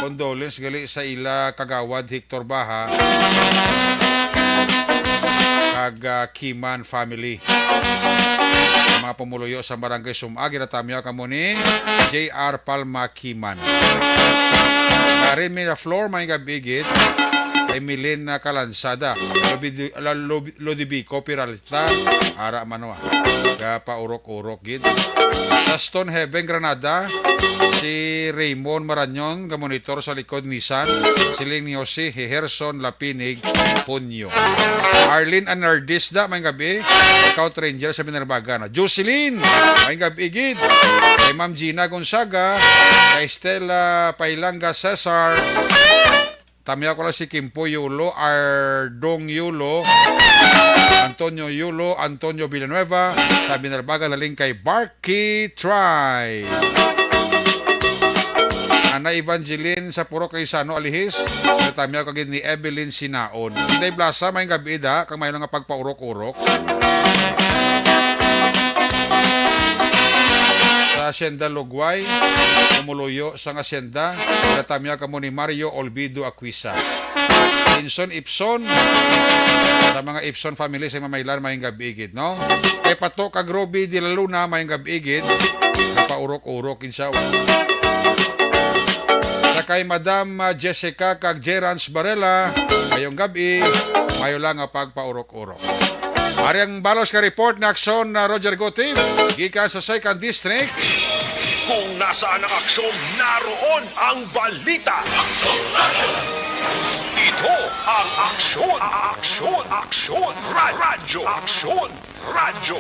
condolence gali sa ila Kagawad Hector Baha ag Kiman family. Mga pumuluyo sa barangay Sumagi na tamya kamo ni JR Palma Kiman. Karin Miraflor may gabigit kay Emilin Calansada, Lodibico Piralta, Ara Manoa, pa urok-urok gid. Sa Stonehaven, Granada, si Raymond Maranyon, gamonitor sa likod Nissan, siling ni Jose Heherson Lapinig, Punyo. Arlene Anardisda, may gabi, Scout Ranger sa Minervaga na. Jocelyn, may gabi gid. Kay Ma'am Gina Gonzaga, kay Stella Pailanga Cesar, tamya ko lang si Kimpo Yulo, Ardong Yulo, Antonio Yulo, Antonio Villanueva, sa Minervaga naling kay Barky Try. Ana Evangeline sa Puro Kaysano Alihis, sa tamya ko ni Evelyn Sinaon. Inday Blasa, may gabi da, kang may nga pagpaurok-urok. Sa Hacienda Lugway, umuluyo sa Hacienda, natamya kamo ni Mario Olvido Aquisa. Inson Ipson, sa mga Ipson family sa Mamaylan, may gabi-igid, no? Kay Pato Kagrobi de la Luna, may gabi-igid, napaurok-urok, insyaw. Sa kay Madam Jessica kag Gerans Barela, ngayong gabi, mayo lang nga pagpaurok-urok. Ariang balos ka report na aksyon na Roger Gotib, gikan sa 2nd District. Kung nasaan ang aksyon, naroon ang balita. Ito ang aksyon, aksyon, aksyon, radyo, aksyon, radyo.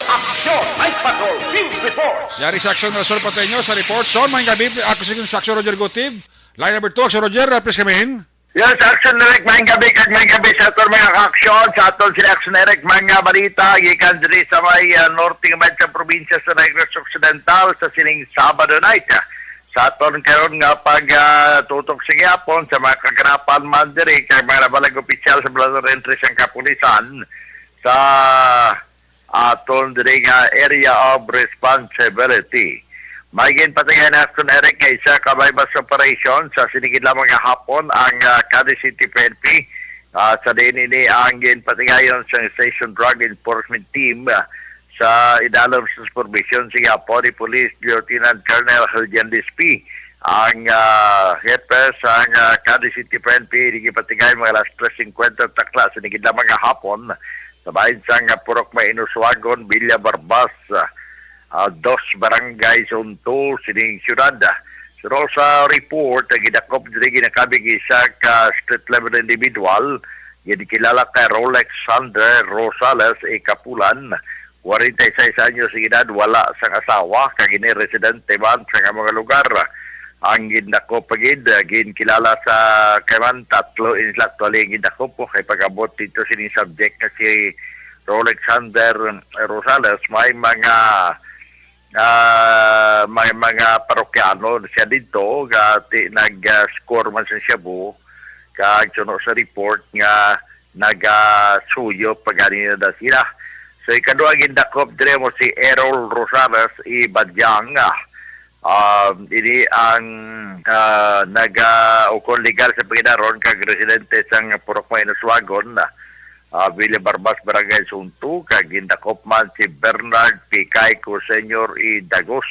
Aksyon, Night Patrol, Field Report. Yari sa aksyon na Sol Pateño sa report. Son, may gabi, ako sa aksyon Roger Gotib. Line number 2, aksyon Roger, please come in. Yes, Action Eric, may gabi sa ato mga aksyon, sa ato sila Action Eric, mga balita, gikan diri sa may norte med sa probinsya sa Negros Occidental sa sining Sabado night. Sa aton karon nga tutok sa gyapon sa mga kaganapan man diri kay mga nabalag opisyal sa Blazer Entry sang kapulisan sa aton diri nga area of responsibility. Magiging patingin na Action Eric kay sa kabaybas operation sa sinigid lamang nga hapon ang Cadiz City PNP sa din ini ang patingayon sa Station Drug Enforcement Team sa idalom sa supervision sa Hapon ni Police Lieutenant Colonel Julian Dispi ang hepe sa Cadiz City PNP di patingay mga alas 3:50 takla sa sinigid lamang nga hapon sa bahin sa Purok Mainuswagon, Villa Barbas, 2 barangay sa Unto, sining syudad. So sa report, gidakop diri ginakabig isa ka street level individual, ginikilala kay Rolexander Rosales Kapulan, 46 anyos sa edad, wala sang asawa, kagini residente man sa mga lugar. Ang gindakop pagid, ginkilala sa kayman tatlo actually gindakop po kay pagabot dito sining subject na si Rolexander Rosales, may mga parokyano siya dito nag-score man sa Cebu kag suno sa report nga nagasuyo pagani na sila. So ikaduha gindakop dire mo si Errol Rosales Badyang. Ini ang ukon legal sa paginaron kag residente sang Purok Mainuswagon Villa Barbas, Barangay Suntu, kag gindakop man si Bernard Picayco Senior Dagos.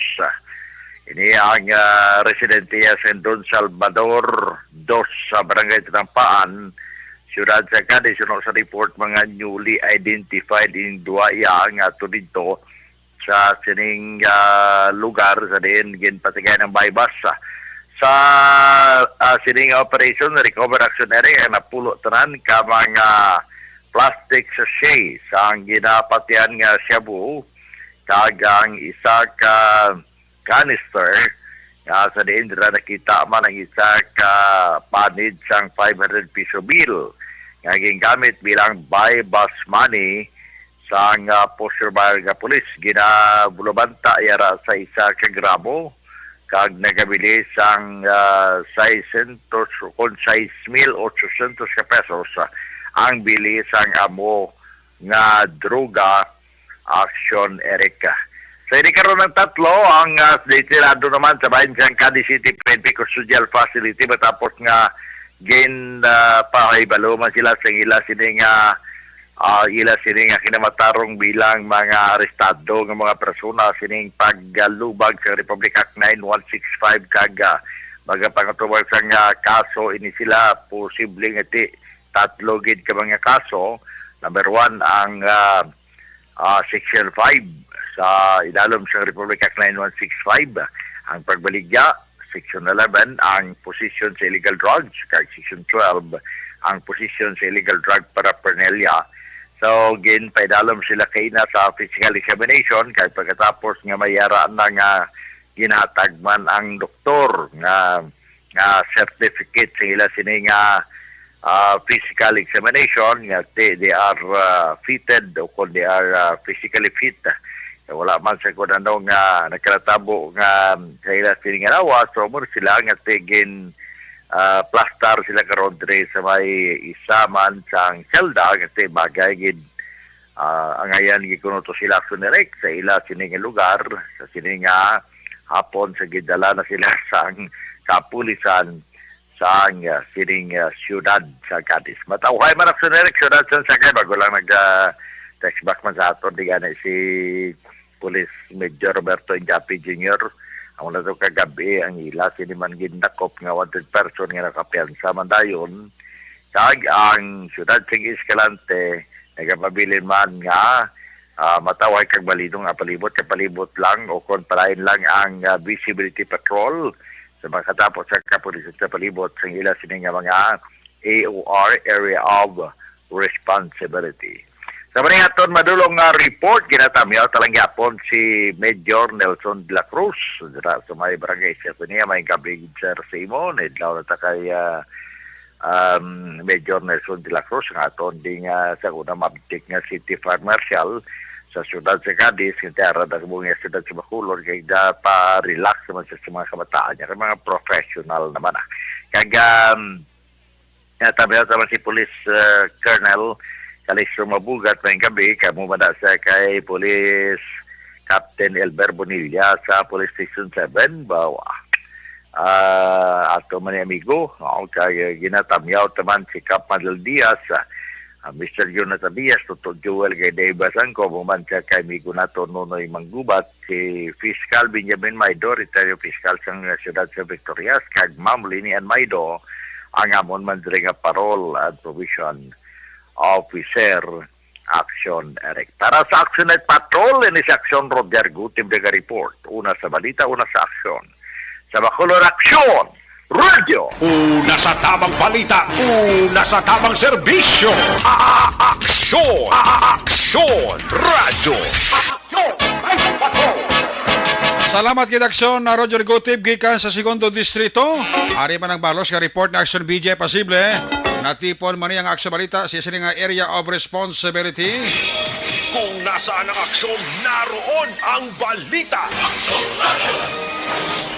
Ini ang residente sa Don Salvador 2 sa Barangay Tinampaan, siyudad sa Cadiz. Sa report mga newly identified in duaya nga to dito sa sining lugar sa din ginpatigay ng baybas. Sa sining operation recover action area napulo tanan ka mga plastic sachet sa ang ginapatian nga Cebu kag ang isa ka canister sa diin dira nakita man ang isa ka panid sang 500 piso bill nga gingamit bilang buy bus money sa ang posture bar nga pulis ginabulabanta yara sa isa ka gramo kag nagabili sang 600,800 ka pesos ang bilis ang amo nga droga action Erika. So ini karon ng tatlo ang detirado naman sa bahin sa Cadiz City PNP Custodial Facility matapos nga pahibalo man sila sa ila sining kinamatarong bilang mga arestado ng mga persona sining paglubag sa Republic Act 9165 kag magapangatuwag sa nga kaso ini sila posibleng iti tatlo gid ka mga kaso. Number 1 ang Section 5 sa ilalom sa Republic Act 9165 ang pagbaligya. Section 11 ang possession sa illegal drugs, kag Section 12 ang possession sa illegal drug paraphernalia. So, paidalom sila kay na sa physical examination kay pagkatapos nga mayaraan na nga ginhatag man ang doktor nga certificate sa ila sini nga physical examination nga they are fitted o kung they are physically fit. Wala man sa kung ano nga nagkalatabo nga sa ila sini nga lawas, so mo sila nga tigin plastar sila karon dre sa may isa man sang selda kasi bagay gid ang ayan gikuno to sila sunerek sa ila sini nga lugar sa sini nga hapon sa gidala na sila sang kapulisan sa sining siyudad sa Cadiz. Matawhay man ang sunerek siyudad sa Sagay bago lang text back man sa ato di gani si Police Major Roberto Injapi Jr. Ang wala ito kagabi, ang ila, siniman gindakop nga 100 person nga nakapiyansa man dayon. Kag ang syudad sa Escalante, nagapabilin man nga mataway kag balidong nga palibot lang o kung palain lang ang visibility patrol sa mga katapos sa kapulisan sa palibot sa ila sining nga mga AOR, Area of Responsibility. Sa manihaton madulong report, ginatamyaw talang yapon si Major Nelson de la Cruz. Sa may barangay siya ko niya, may kabig Sir Simon, idlaw na ta kay Major Nelson de la Cruz, nga aton di nga sa una mabtik nga City Fire Marshal sa siyudad sa Cadiz, kintara na sa buong siyudad sa Bacolod, kaya da pa-relax naman sa mga kabataan niya, mga professional naman. Kaya natamyaw naman si Police Colonel Calixto Mabugat ngayong gabi, kamumada sa kay Police Captain Elber Bonilla sa Police Station 7, bawa. Ato man amigo, kay ginatamyaw taman si Cap Madel Diaz, Mr. Jonathan Diaz, Toto Joel kay Dave Basangko, buman siya kay amigo nato Nonoy Manggubat, si Fiscal Benjamin Maido, retired fiscal sa siyudad sa Victorias, kag Ma'am Linian Maido, ang amon man nga parole at provision Officer Action Eric. Para sa Action at Patrol, ini sa Action Roger Gutim de Report. Una sa balita, una sa aksyon. Sa Bacolod Aksyon, Radio! Una sa tamang balita, una sa tamang serbisyo. Aksyon! Aksyon! Radio! Aksyon! Ay, patrol! Salamat kay Aksyon na Roger Gutib gikan sa Segundo Distrito. Ari man ang balos nga report na Aksyon BJ Pasible. Natipon man ang aksyon balita sa sining nga Area of Responsibility. Kung nasaan ang aksyon, naroon ang balita.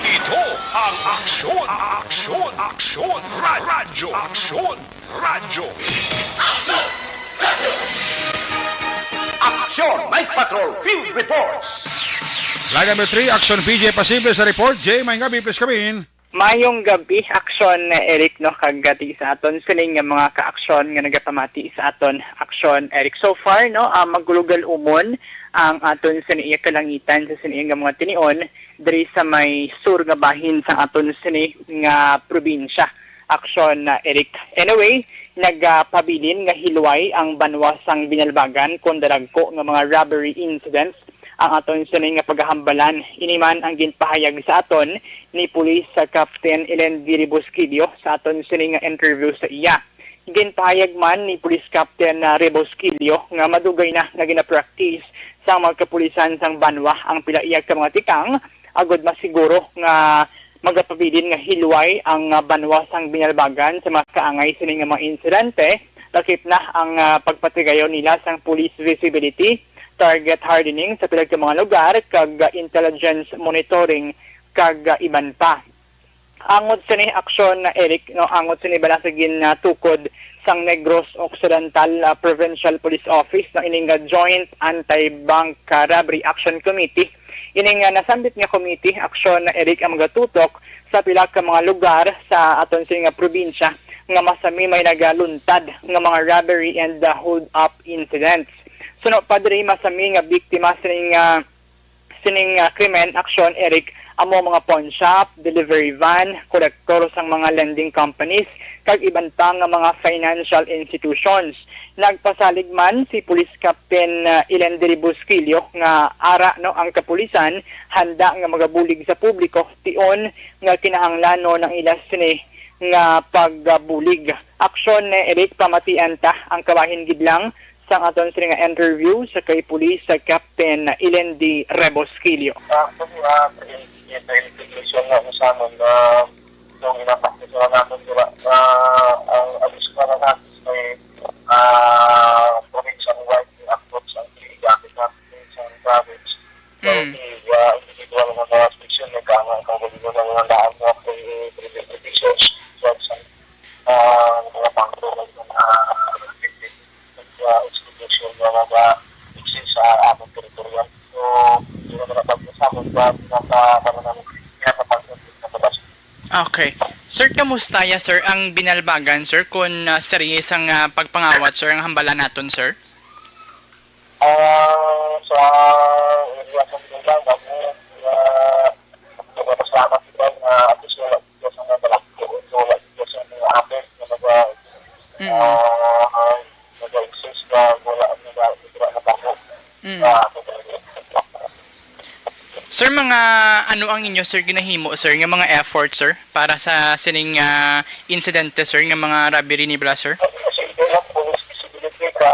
Ito ang aksyon, aksyon, aksyon, radyo, aksyon, radyo. Aksyon, Night Patrol, Field Reports. Line number 3, Aksyon BJ Pasible sa report. Jay, may gabi, please come in. Mayong gabi, aksyon Eric, no, kagati sa aton sining nga mga kaaksyon nga nagapamati sa aton aksyon Eric. So far, no, magulugal umon ang aton siniya kalangitan sa siniya nga mga tinion diri sa may sur nga bahin sa aton sini nga probinsya. Aksyon Eric. Anyway, nagpabilin nga hilway ang banwasang binalbagan kon daragko nga mga robbery incidents ang aton sining nga paghahambalan. Iniman ang ginpahayag sa aton ni Police Captain Elen Rebosquillo sa aton sining nga interview sa iya. Ginpahayag man ni Police Captain Rebosquillo nga madugay na gina-practice sa mga kapulisan sang Banwa ang pilaiyag ka mga tikang agod masiguro nga magapabilin nga hilway ang Banwa sang binalbagan sa mga kaangay sining nga mga insidente. Lakip na ang pagpatigayon nila sang police visibility, target hardening sa pilag mga lugar, kag intelligence monitoring, kag iban pa. Angot sa ni aksyon na Eric, no, angot sa ni balasagin na tukod sang Negros Occidental Provincial Police Office na ining Joint Anti-Bank Robbery Action Committee. Ining nasambit nga committee, aksyon na Eric ang magatutok sa pilag ka mga lugar sa aton sining nga probinsya nga masami may nagaluntad nga mga robbery and hold-up incidents. Suno padre masami nga biktima sining krimen aksyon Eric amo mga pawn shop, delivery van, kolektor sang mga lending companies, kag iban pa nga mga financial institutions. Nagpasalig man si Police Captain Ilendri Busquillo nga ara no ang kapulisan handa nga magabulig sa publiko tion nga kinahanglan ng ilas ni nga pagbulig. Aksyon ni Eric pamatian ta ang kabahin gidlang sa aton sila nga interview sa kay Police Captain Ilendri Rebosquillo. Investigation nga sa amin na yung inapakit na namin nila na ang abis na natin ay provincial-wide approach ang piligamit natin sa province. So, individual na mga section na kakagulo ng mga daan mo kung preventive measures sa mga pangkulong ng mga institution na mga exist sa aming teritorial. So, hindi naman napag-usapan ba Okay. Sir, kamusta ya, sir, ang binalbagan, sir, kung series ang pagpangawat, sir, ang hambala naton, sir? Sa area sa binalbagan, nagpapasalamat ito na at least wala ito sa mga balakto, wala ito sa mga apes na nag-exist na wala na bako. Sir, mga ano ang inyo, sir, ginahimo, sir, nga mga effort, sir, para sa sining insidente, sir, nga mga robbery ni Bla, sir? Kasi ito lang po, visibility ka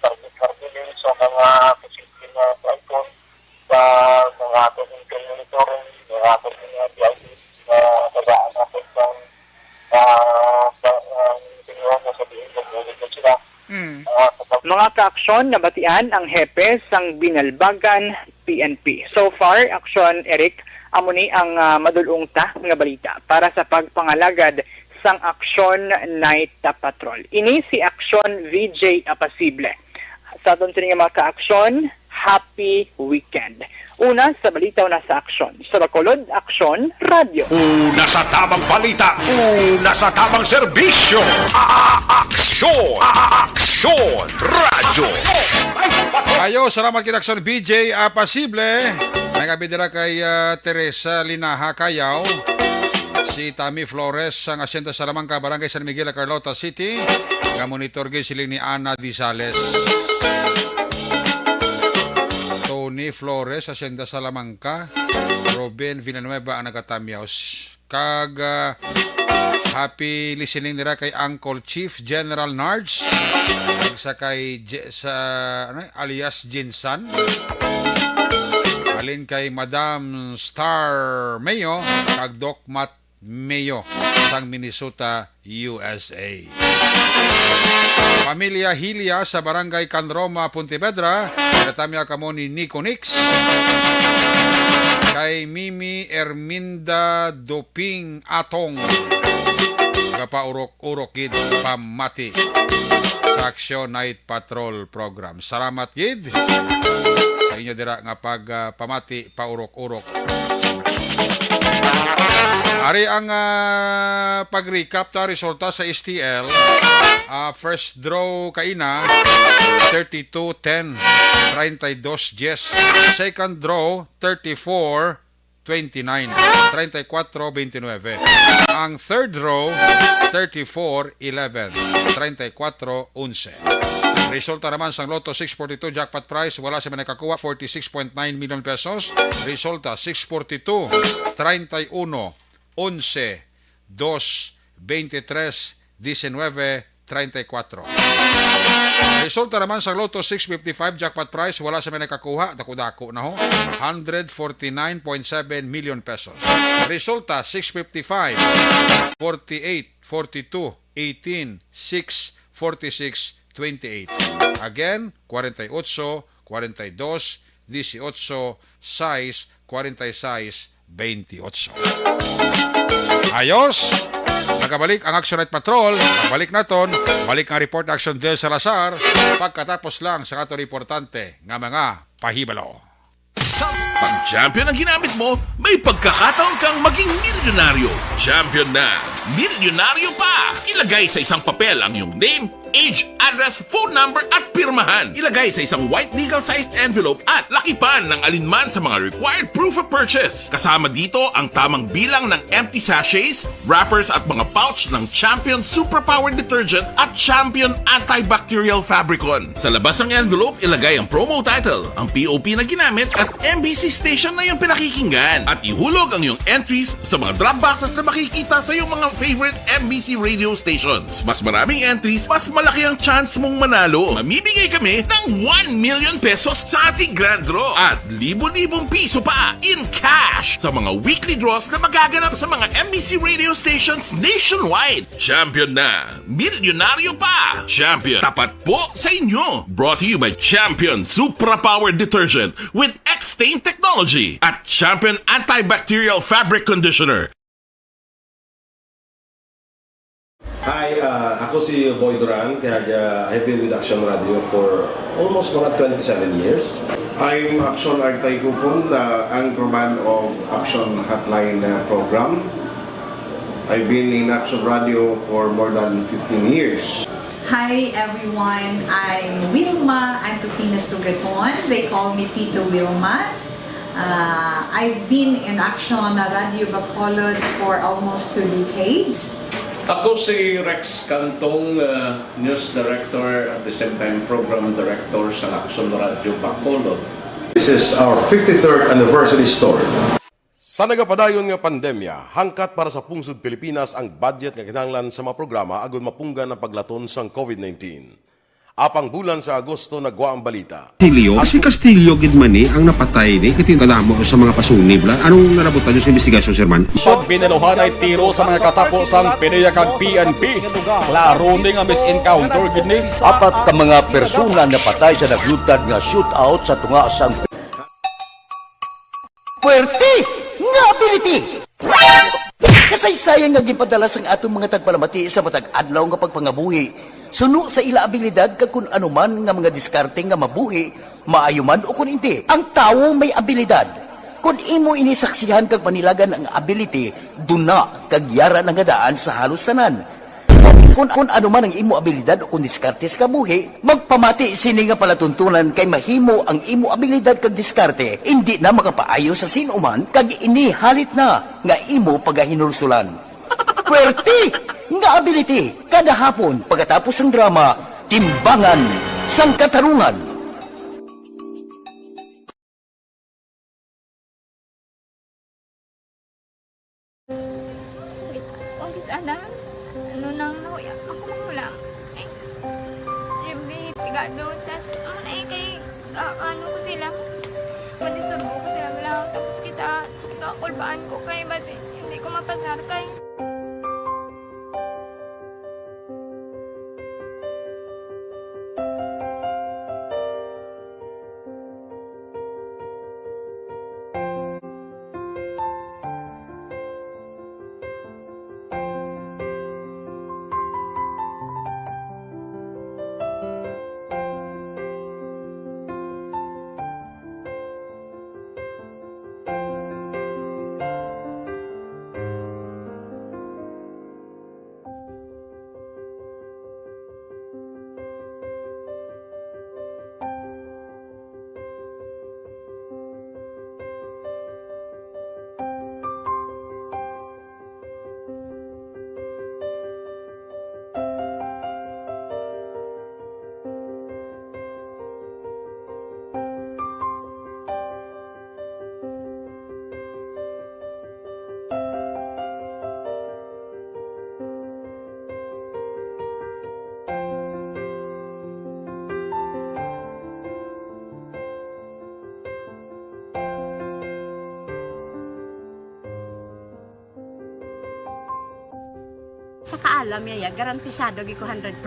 target sa mga positive na icon sa mga ating monitoring, mga ating BID na tagaan natin ng tingnan na sabihin na bulit na sila. Mga kaaksyon na batian ang hepe sang binalbagan PNP. So far, aksyon Eric, amo ni ang madulong ta nga balita para sa pagpangalagad sang Aksyon Night Patrol. Ini si Aksyon VJ Apasible. Sa aton sining mga kaaksyon, happy weekend. Una sa balitaw na sa aksyon. Sa Bacolod, Aksyon Radio. Una sa tamang balita, una sa tamang serbisyo. Aksyon! Aksyon! Radyo! Ayo, salamat kita Aksyon BJ Apasible. Nagabidira kay Teresa Linaha Kayaw. Si Tammy Flores ang asyenda sa Lamangka, Barangay San Miguel, Carlota City. Monitor gay siling ni Ana Dizales. Tony Flores, asyenda sa Lamangka. Robin Villanueva ang nagatamyaws. Kag happy listening nila kay Uncle Chief General Nards. Sa kay alias Jinsan. Alin kay Madam Star Mayo kag Doc Matt Mayo sang Minnesota, USA. Pamilya Hilia sa Barangay Canroma, Pontevedra, natamya kamo ni Nico Nix. Kay Mimi Erminda Doping Atong, kapaurok-urok gid pamati sa Aksyon Night Patrol program. Salamat gid sa inyo dira nga pamati paurok-urok. Ari ang pag-recap ta resulta sa STL. First draw kaina 32-10 32-10. Second draw 34-29 34-29. Ang third draw 34-11 34-11. Resulta naman sa Lotto 642 jackpot prize, wala sa nakakuha 46.9 million pesos. Resulta 642 31 11 2 23 19 34. Resulta naman sa Lotto 655 jackpot prize, wala sa may nakakuha, dako-dako na ho, 149.7 million pesos. Resulta 655 48 42 18 6 46 28. Again, 48 42 18 6 46 28. Ayos! Nakabalik ang Action Night Patrol. Balik naton, balik ang report na Action Del Salazar pagkatapos lang sa ato importante nga mga pahibalo. Pag champion ang ginamit mo, may pagkakataon kang maging milyonaryo. Champion na, milyonaryo pa! Ilagay sa isang papel ang iyong name, age, address, phone number at pirmahan. Ilagay sa isang white legal-sized envelope at lakipan ng alinman sa mga required proof of purchase. Kasama dito ang tamang bilang ng empty sachets, wrappers at mga pouch ng Champion Superpower Detergent at Champion Antibacterial Fabricon. Sa labas ng envelope, ilagay ang promo title, ang POP na ginamit at MBC station na yung pinakikinggan. At ihulog ang iyong entries sa mga drop boxes na makikita sa iyong mga favorite MBC radio stations. Mas maraming entries, mas malaki ang chance mong manalo. Mamimigay kami ng 1 million pesos sa ating grand draw at libo-libong piso pa in cash sa mga weekly draws na magaganap sa mga MBC radio stations nationwide. Champion na, milyonaryo pa. Champion, tapat po sa inyo. Brought to you by Champion Supra Power Detergent with X-Stain Technology at Champion Antibacterial Fabric Conditioner. Hi, ako si Boy Duran, kaya I've been with Action Radio for almost mga 27 years. I'm Action Artay Kupon, the anchorman of Action Hotline program. I've been in Action Radio for more than 15 years. Hi everyone, I'm Wilma Antofina Sugaton. They call me Tito Wilma. I've been in Action Radio Bacolod for almost 2 decades. Ako si Rex Cantong, News Director at the same time Program Director sa Action Radio Bacolod. This is our 53rd anniversary story. Sa nagapadayon nga pandemya, hangkat para sa pungsod Pilipinas ang budget nga kinahanglan sa mga programa agon mapunggan ang paglaton sang COVID-19. Apang bulan sa Agosto nagwa ang balita. Si Castillo gid man ni ang napatay ni katingkadamo sa mga pasuni bla. Anong narabutan sa investigasyon, Sir Man? Siyod binaluhan ay tiro sa mga katapos-ang PNP kag PNP. Klaro ni nga misencounter gid ni. Apat ka mga persona na patay sa naglutad nga shootout sa tunga sang Puerte nga ability. Kasaysayan nga gipadala sang atong mga tagpalamati sa matag adlaw nga pagpangabuhi. Suno sa ila abilidad kag kun anuman nga mga diskarte nga mabuhi, maayo man o kun hindi. Ang tawo may abilidad. Kung imo inisaksihan kag panilagan ang ability, duna kag yara nga daan sa halos tanan. Kung anuman ang imo abilidad o kun diskarte sa kabuhi, magpamati sini nga palatuntunan kay mahimo ang imo abilidad kag diskarte, hindi na makapaayo sa sinuman kag ini halit na nga imo pagahinulsulan. Puwerte nga ability kada hapon pagkatapos ng drama Timbangan sang Katarungan. Kung sana ano nang nahuya ako magulang eh Jimmy pigado tas kay ano ko sila pwede surbo ko sila lang tapos kita kakulbaan ko kay basi hindi ko mapasar kay sa kaalam yaya garantisado gi ko 100%.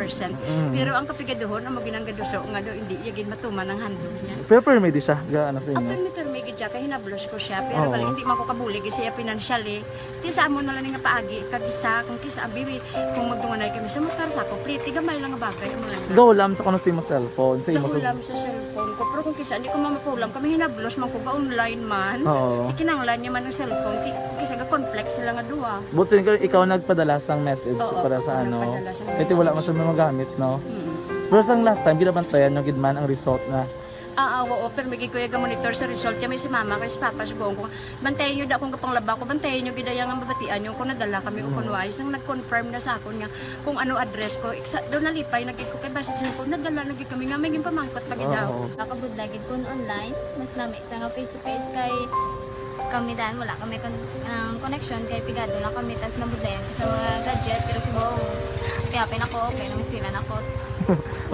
Pero ang kapigaduhon ang maginanggado so nga do hindi yagin matuman ang handog niya. Pero permi di siya ga ano sa inyo. Apil mi permi gid siya kay hinablos ko siya pero bali hindi man ko kabuli gi siya financially. Ti sa amo na lang nga paagi kag isa kung kisa bibi kung magdunganay kami sa motor sa ko plate gamay lang nga bagay mo lang. Gawlam sa kuno sa imo cellphone sa imo. Gawlam sa cellphone ko pero kung kisa hindi ko mamapulam kami hinablos man ko ba online man. Ikinanglan niya man ang cellphone ti kisa ga complex sila nga duwa. But sin ikaw nagpadala sang message para sa ano. nagpadala siya ng Ito wala results. mo siya magamit, no? Pero sa last time, ginabantayan yung gidman ang result na. Oo, pero may kuya ga monitor sa result kami si mama kay si papa si buong ko. Bantayan niyo da kung kapang laba ko, bantayan niyo gidaya nga mabatian yung kung nadala kami o kung wise nang nag-confirm na sa akon nga kung ano address ko. Doon nalipay nagig ko kay basta ko nadala nagig kami nga may pamangkot pagidaw. Nakabudlagid ko online, mas nami isa nga face to face kay kami dahil wala kami connection kay pigado lang kami tas nabudlayan sa mga gadget pero si buong piyapin ako okay na miskilan ako.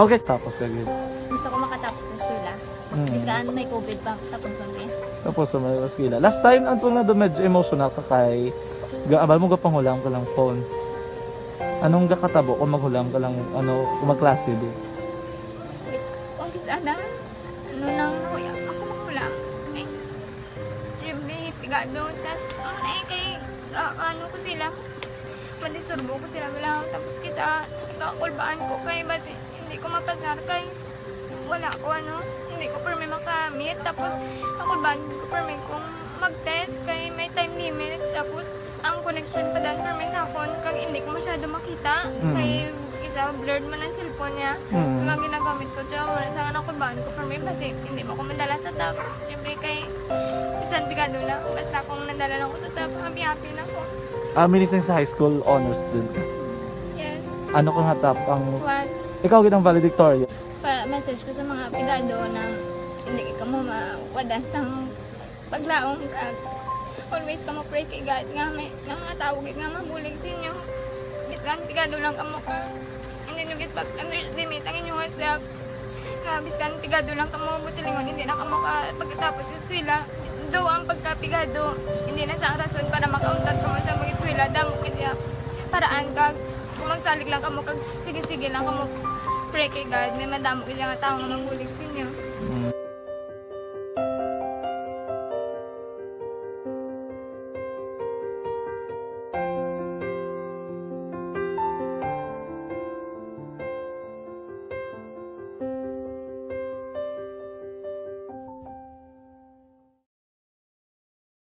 Okay, tapos kagid. Gusto ko makatapos sa eskwela. Bis kaan may COVID pa tapos ang Tapos sa mga skila. Last time, ang na doon medyo emotional ka kay abal mo gapanghulam ka lang phone. Anong gakatabo kung maghulam ka lang, kung magklase di? Kung kisana, ano nang huya, ako mahulam. Eh, may pigado, tas kay, ano ko sila, mandisurbo ko sila bilang, tapos kita, kakulbaan ko kay, basi, hindi ko mapasar kay, wala ko hindi ko permi makamit, tapos kakulbaan ko permi kung mag-test kay may time limit, tapos ang connection pa dahil permi sa phone, kag hindi ko masyado makita, kay isa blurred man ang cellphone niya, kung ginagamit ko siya, wala sa nakulbaan ko permi, kasi hindi mo ko madala sa tab, siyempre kay isang bigado na, basta kung nadala lang ko sa tab, happy na ko. Minising sa high school honors student ka? Yes. Ano kang hatap ang... What? Ikaw ginang valedictorian? Pa-message ko sa mga pigado na hindi ka mo mawadan sa paglaong kag always ka mo pray kay God nga may mga tawag nga mabulig sa inyo. Biskan pigado lang ka mo ka. Hindi nyo git pag-underestimate ang inyong self. Nga biskan pigado lang ka mo silingon hindi na ka mo ka pagkatapos sa eskwela. Do ang pagkapigado hindi na sa rason para makauntat ka mo sa mga eskwela damo kaya paraan kag kung magsalig lang ka mo kag sige-sige lang ka mo pray kay God, may madamo ilang tao nga manggulig sa inyo.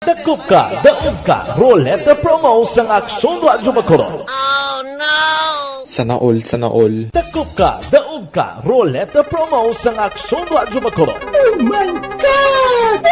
Dakop ka, daog ka, Roleta Promo sa Aksyon Radyo Bacolod. Sana all. Dakop ka, daog ka, Roleta Promo sa Aksyon Radyo Bacolod. Oh my God!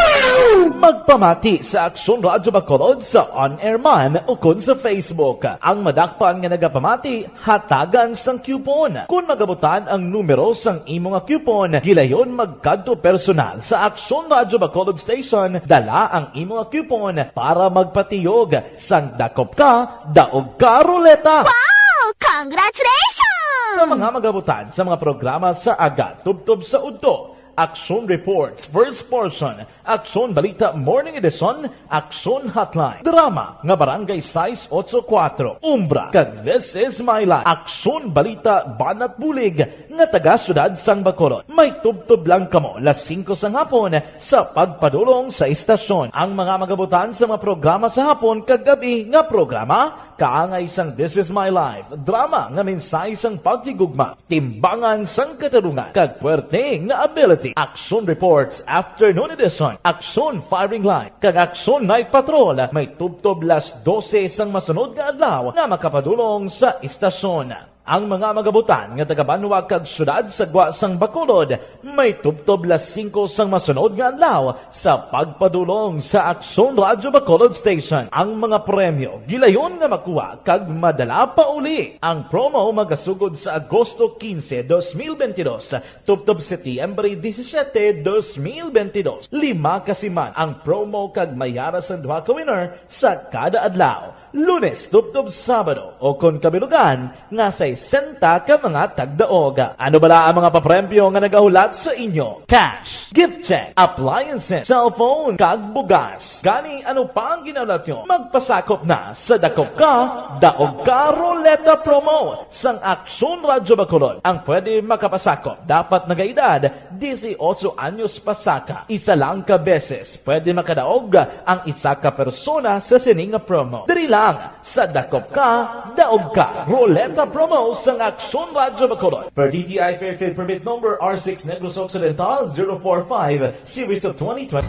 Magpamati sa Aksyon Radyo Bacolod sa on-air man o kun sa Facebook. Ang madakpan nga nagapamati, hatagan sang coupon. Kung magabutan ang numero sang imo nga coupon, gilayon magkadto personal sa Aksyon Radyo Bacolod Station, dala ang imo nga coupon para magpatiyog sang dakop ka, daog ka, Roleta. Wow! Congratulations! Sa mga magabutan sa mga programa sa Aga, Tubtob sa Udto, Aksyon Reports, First Portion, Aksyon Balita Morning Edition, Aksyon Hotline, Drama, nga Barangay 684, Umbra, kag This Is My Life, Aksyon Balita Banat Bulig, nga taga Syudad San Bacolod. May tubtob lang kamo, las 5 sa hapon, sa pagpadulong sa istasyon. Ang mga magabutan sa mga programa sa hapon, kag gabi nga programa, kaangay sang This Is My Life, drama nga mensahe sang pagtigugma, timbangan sang katarungan, kag puwerte nga ability, Aksyon Reports, Afternoon Edition, Aksyon Firing Line, kag Aksyon Night Patrol, may tubtob las 12 sang masunod nga adlaw nga makapadulong sa istasyon. Ang mga magabutan nga taga-Banwa kag syudad sa Gwa sang Bacolod, may tubtob las 5 sang masunod nga adlaw sa pagpadulong sa Aksyon Radyo Bacolod Station. Ang mga premyo gilayon nga makuha kag madala pa uli. Ang promo magasugod sa Agosto 15, 2022, tubtob Setyembre 17, 2022. 5 kasiman ang promo kag mayara sa 2 ka winner sa kada adlaw. Lunes, tubtob Sabado o kon kabilugan nga sa 60 ka mga tagdaog. Ano bala ang mga papremyo nga nagahulat sa inyo? Cash, gift check, appliances, cellphone, kag bugas. Gani ano pa ang ginahulat nyo? Magpasakop na sa Dakop Ka, Daog Ka Roleta Promo sang Aksyon Radyo Bacolod. Ang pwede makapasakop dapat nagaedad 18 anyos pasaka. Isa lang ka beses pwede makadaog ang isa ka persona sa sining promo. Diri lang sa Dakop Ka, Daog Ka Roleta Promo sang Aksyon Radyo Bacolod. Per DTI Fair Trade Permit Number R6 Negros Occidental 045 Series of 2020.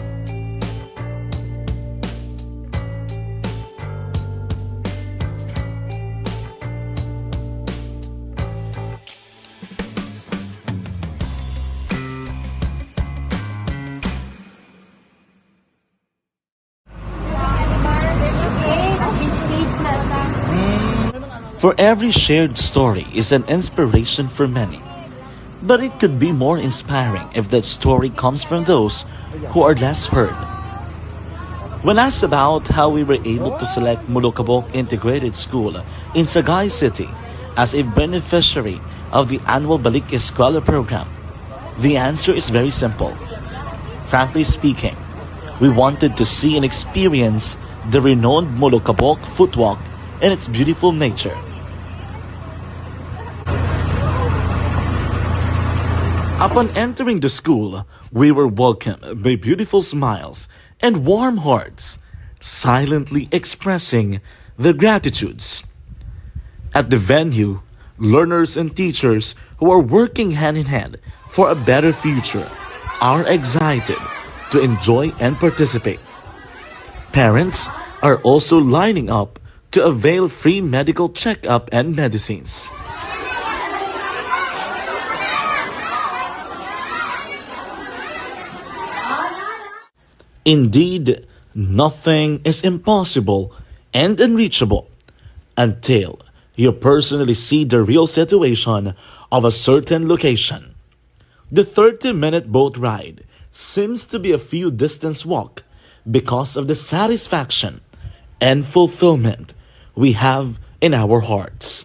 For every shared story is an inspiration for many. But it could be more inspiring if that story comes from those who are less heard. When asked about how we were able to select Mulukabok Integrated School in Sagay City as a beneficiary of the annual Balik Eskwela program, the answer is very simple. Frankly speaking, we wanted to see and experience the renowned Mulukabok footwalk in its beautiful nature. Upon entering the school, we were welcomed by beautiful smiles and warm hearts, silently expressing their gratitudes. At the venue, learners and teachers who are working hand in hand for a better future are excited to enjoy and participate. Parents are also lining up to avail free medical checkup and medicines. Indeed, nothing is impossible and unreachable until you personally see the real situation of a certain location. The 30-minute boat ride seems to be a few distance walk because of the satisfaction and fulfillment we have in our hearts.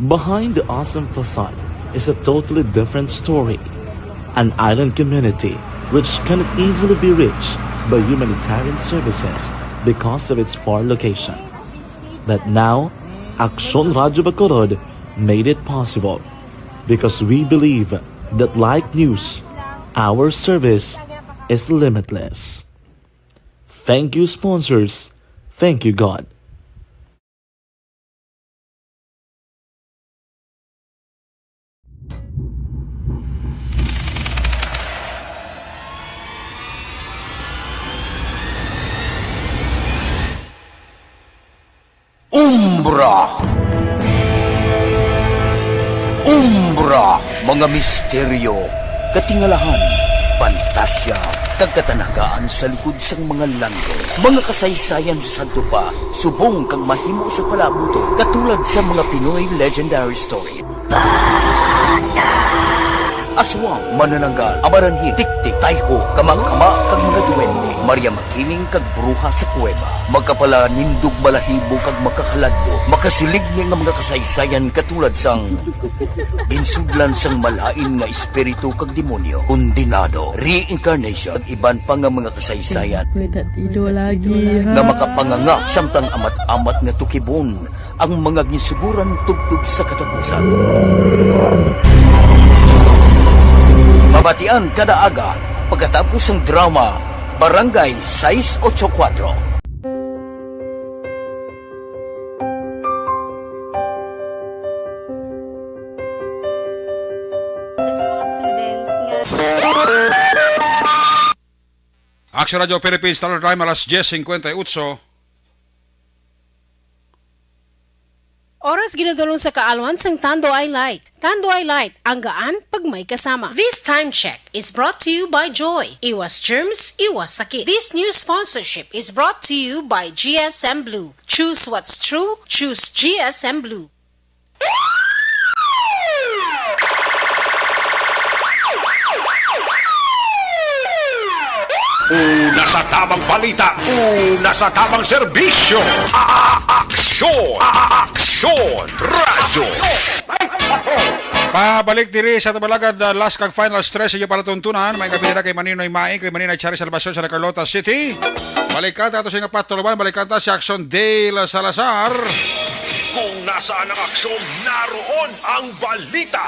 Behind the awesome facade is a totally different story. An island community which cannot easily be reached by humanitarian services because of its far location. But now, Aksyon Radio Bacolod made it possible because we believe that like news, our service is limitless. Thank you, sponsors. Thank you, God. Umbra, mga misteryo, katingalahan, pantasya, kagkatanagaan sa likod sang mga lando, mga kasaysayan sa dupa, subong kag mahimo sa palabuto, katulad sa mga Pinoy legendary story. Aswang, manananggal, amaranhit, tiktik, tayho, kamang-kama, kag mga duwende, Maria Makining kag bruha sa kuweba, magkapala nindog balahibo kag makahaladlo, makasilig niya nga mga kasaysayan katulad sang ginsuglan sang malain nga espiritu kag demonyo, kondinado, reincarnation, kag iban pa nga mga kasaysayan nga makapanganga samtang amat-amat nga tukibon ang mga ginsuguran tugtog sa katapusan. Mabatian kada aga pagkatapos ng drama Barangay 684. Action Radio Philippines Standard Time alas 10:58. Oras ginadulong sa kaalwan sang Tando I Light. Tando I Light, ang gaan pag may kasama. This time check is brought to you by Joy. Iwas germs, iwas sakit. This new sponsorship is brought to you by GSM Blue. Choose what's true, choose GSM Blue. Una sa tamang balita, una sa tamang serbisyo. Aksyon Radyo. Pabalik diri sa tabalagad last kag final stress sa iyo palatuntunan. May kabila kay Maninoy Maing, kay Maninoy Chari Salvacion sa Carlota City. Balikan ta to sa patuluban, balikan ta si Aksyon Dale Salazar. Kung nasaan ang aksyon, naroon ang balita.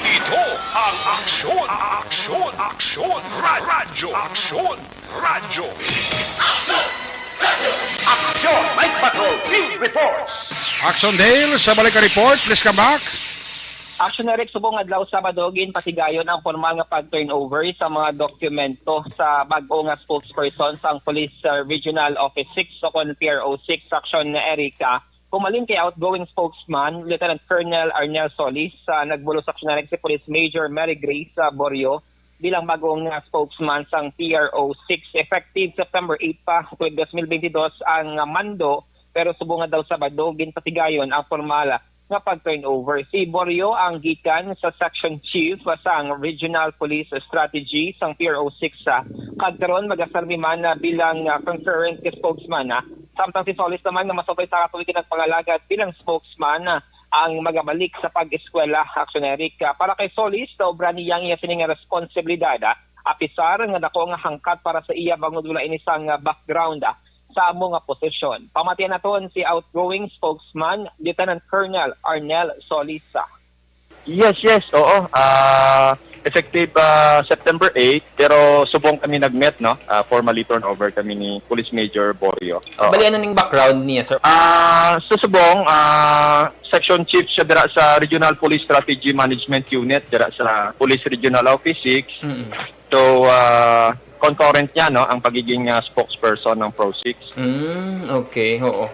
Ito ang Aksyon Radyo. Aksyon, Mike Patrol, Field Reports. Aksyon Dale sa balik report, please come back. Action Eric, subong adlaw Sabado gin patigayon ang formal nga pag-turnover sa mga dokumento sa bag-o nga spokesperson sa Police Regional Office 6 sa PRO 6 Action Eric. Pumalin kay outgoing spokesman Lieutenant Colonel Arnel Solis sa nagbulo sa Action Eric si Police Major Mary Grace Borio bilang bagong spokesman sa PRO 6 effective September 8 pa 2022 ang mando pero subong nga daw Sabado ginpatigayon ang formal nga pag-turnover. Si Borio ang gikan sa Section Chief sang Regional Police Strategy sang PRO 6 kagkaron magasarmi man bilang concurrent spokesman. Samtang si Solis naman nga masabay sa katuligan ng pangalagat bilang spokesman ang magabalik sa pag-eskwela, Action Eric. Para kay Solis, obra niyang iya sining responsibilidad apisar nga dako nga hangkat para sa iya bangod wala inisang background sa among posisyon. Pamatian naton si outgoing spokesman Lieutenant Colonel Arnel Solisa. Yes, oo. Effective September 8, pero subong kami nag-met, no? Formally turn over kami ni Police Major Borio. Bali, ano ning background niya, sir? Sa subong, Section Chief siya dira sa Regional Police Strategy Management Unit, dira sa Police Regional Office 6. So, concurrent niya, no, ang pagiging spokesperson ng Pro 6. Okay, oo.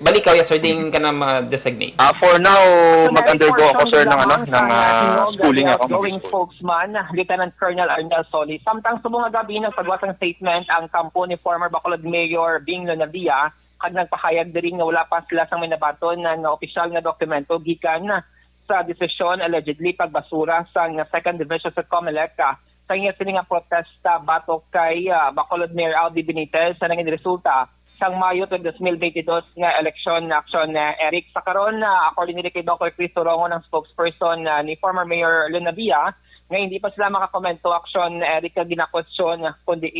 Bali, ikaw, yes, sir, din ka na ma-designate? For now, mag-undergo ako, sir, ng schooling ako. Outgoing spokesman, Lieutenant Colonel Arnel Solis. Samtang subong nga gabi ng pagwasang statement ang kampo ni former Bacolod Mayor Bing Lonadia kag nagpahayag diri nga wala pa sila sang minabaton nga opisyal nga dokumento gikan sa desisyon allegedly pagbasura sang 2nd Division sa Comelec sa nga sini nga protesta batok kay Bacolod Mayor Aldi Benitez sa naging resulta sang Mayo 2022 nga election action Eric sa karon according ni kay Dr. Cristo Rongo ng spokesperson ni former Mayor Lonadia nga hindi pa sila makakomento action Eric nga ginakwestiyon kundi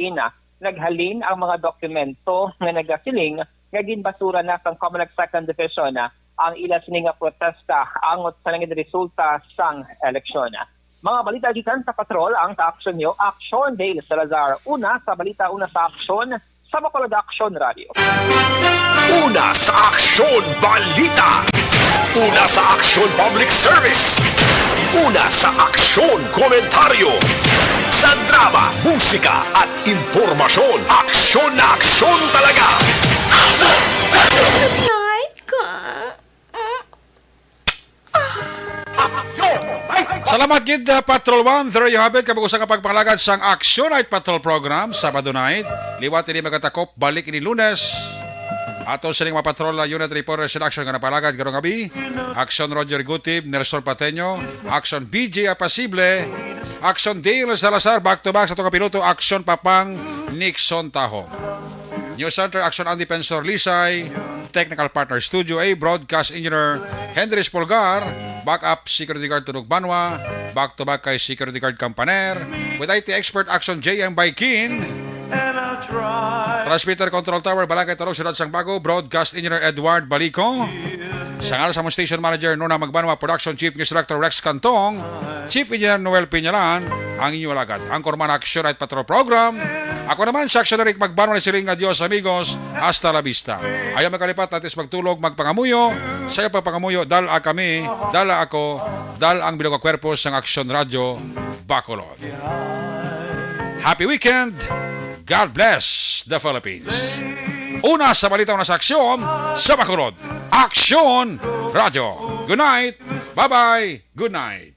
naghalin ang mga dokumento nga nagasiling nga ginbasura na sang Comelec 2nd Division ang ila sini nga protesta angot sa naging resulta sang eleksyon. Mga balita gikan sa Patrol ang sa-action nyo, Action Dale Salazar. Una sa balita, una sa action sa Bacolod Action Radio. Una sa Aksyon Balita. Una sa Aksyon Public Service. Una sa Aksyon Komentaryo. Sa drama, musika at impormasyon. Aksyon na aksyon talaga. Night ka. Salamat gid Patrol 1. There you have it. Kabugusan ka pagpangalagan sang Action Night Patrol Program Sabado night. Liwat ini magatakop balik ini Lunes. Ato sining mga patrol unit reporter sa action nga napalagad karong gabi. Action Roger Gutib, Nelson Pateño, Action BJ Apasible, Action Dale Salazar back to back sa itong piloto, Action Papang Nixon Taho. News Center Action Andy Pensor Lisay, Technical Partner Studio A, Broadcast Engineer Hendris Polgar, Backup Security Guard Tunog Banwa, back to back kay Security Guard Campaner, with IT Expert Action JM Baikin, Transmitter Control Tower Balagay Tarong Syudad Sang Bago, Broadcast Engineer Edward Balico, Sangal sa Station Manager Nuna Magbanwa, Production Chief News Director Rex Cantong, Chief Engineer Noel Piñalan, ang inyo alagad. Ang Korman Action Night Patrol Program. Ako naman, si Action Eric Magbanwa ni siling adios amigos, hasta la vista. Ayaw magkalipat natin magtulog, magpangamuyo, sa'yo pagpangamuyo, dala kami, dala ako, dala ang bilog kwerpos ng Action Radio Bacolod. Happy weekend! God bless the Philippines. Una sa balita, una sa aksyon sa Bacolod. Action Radio. Good night. Bye-bye. Good night.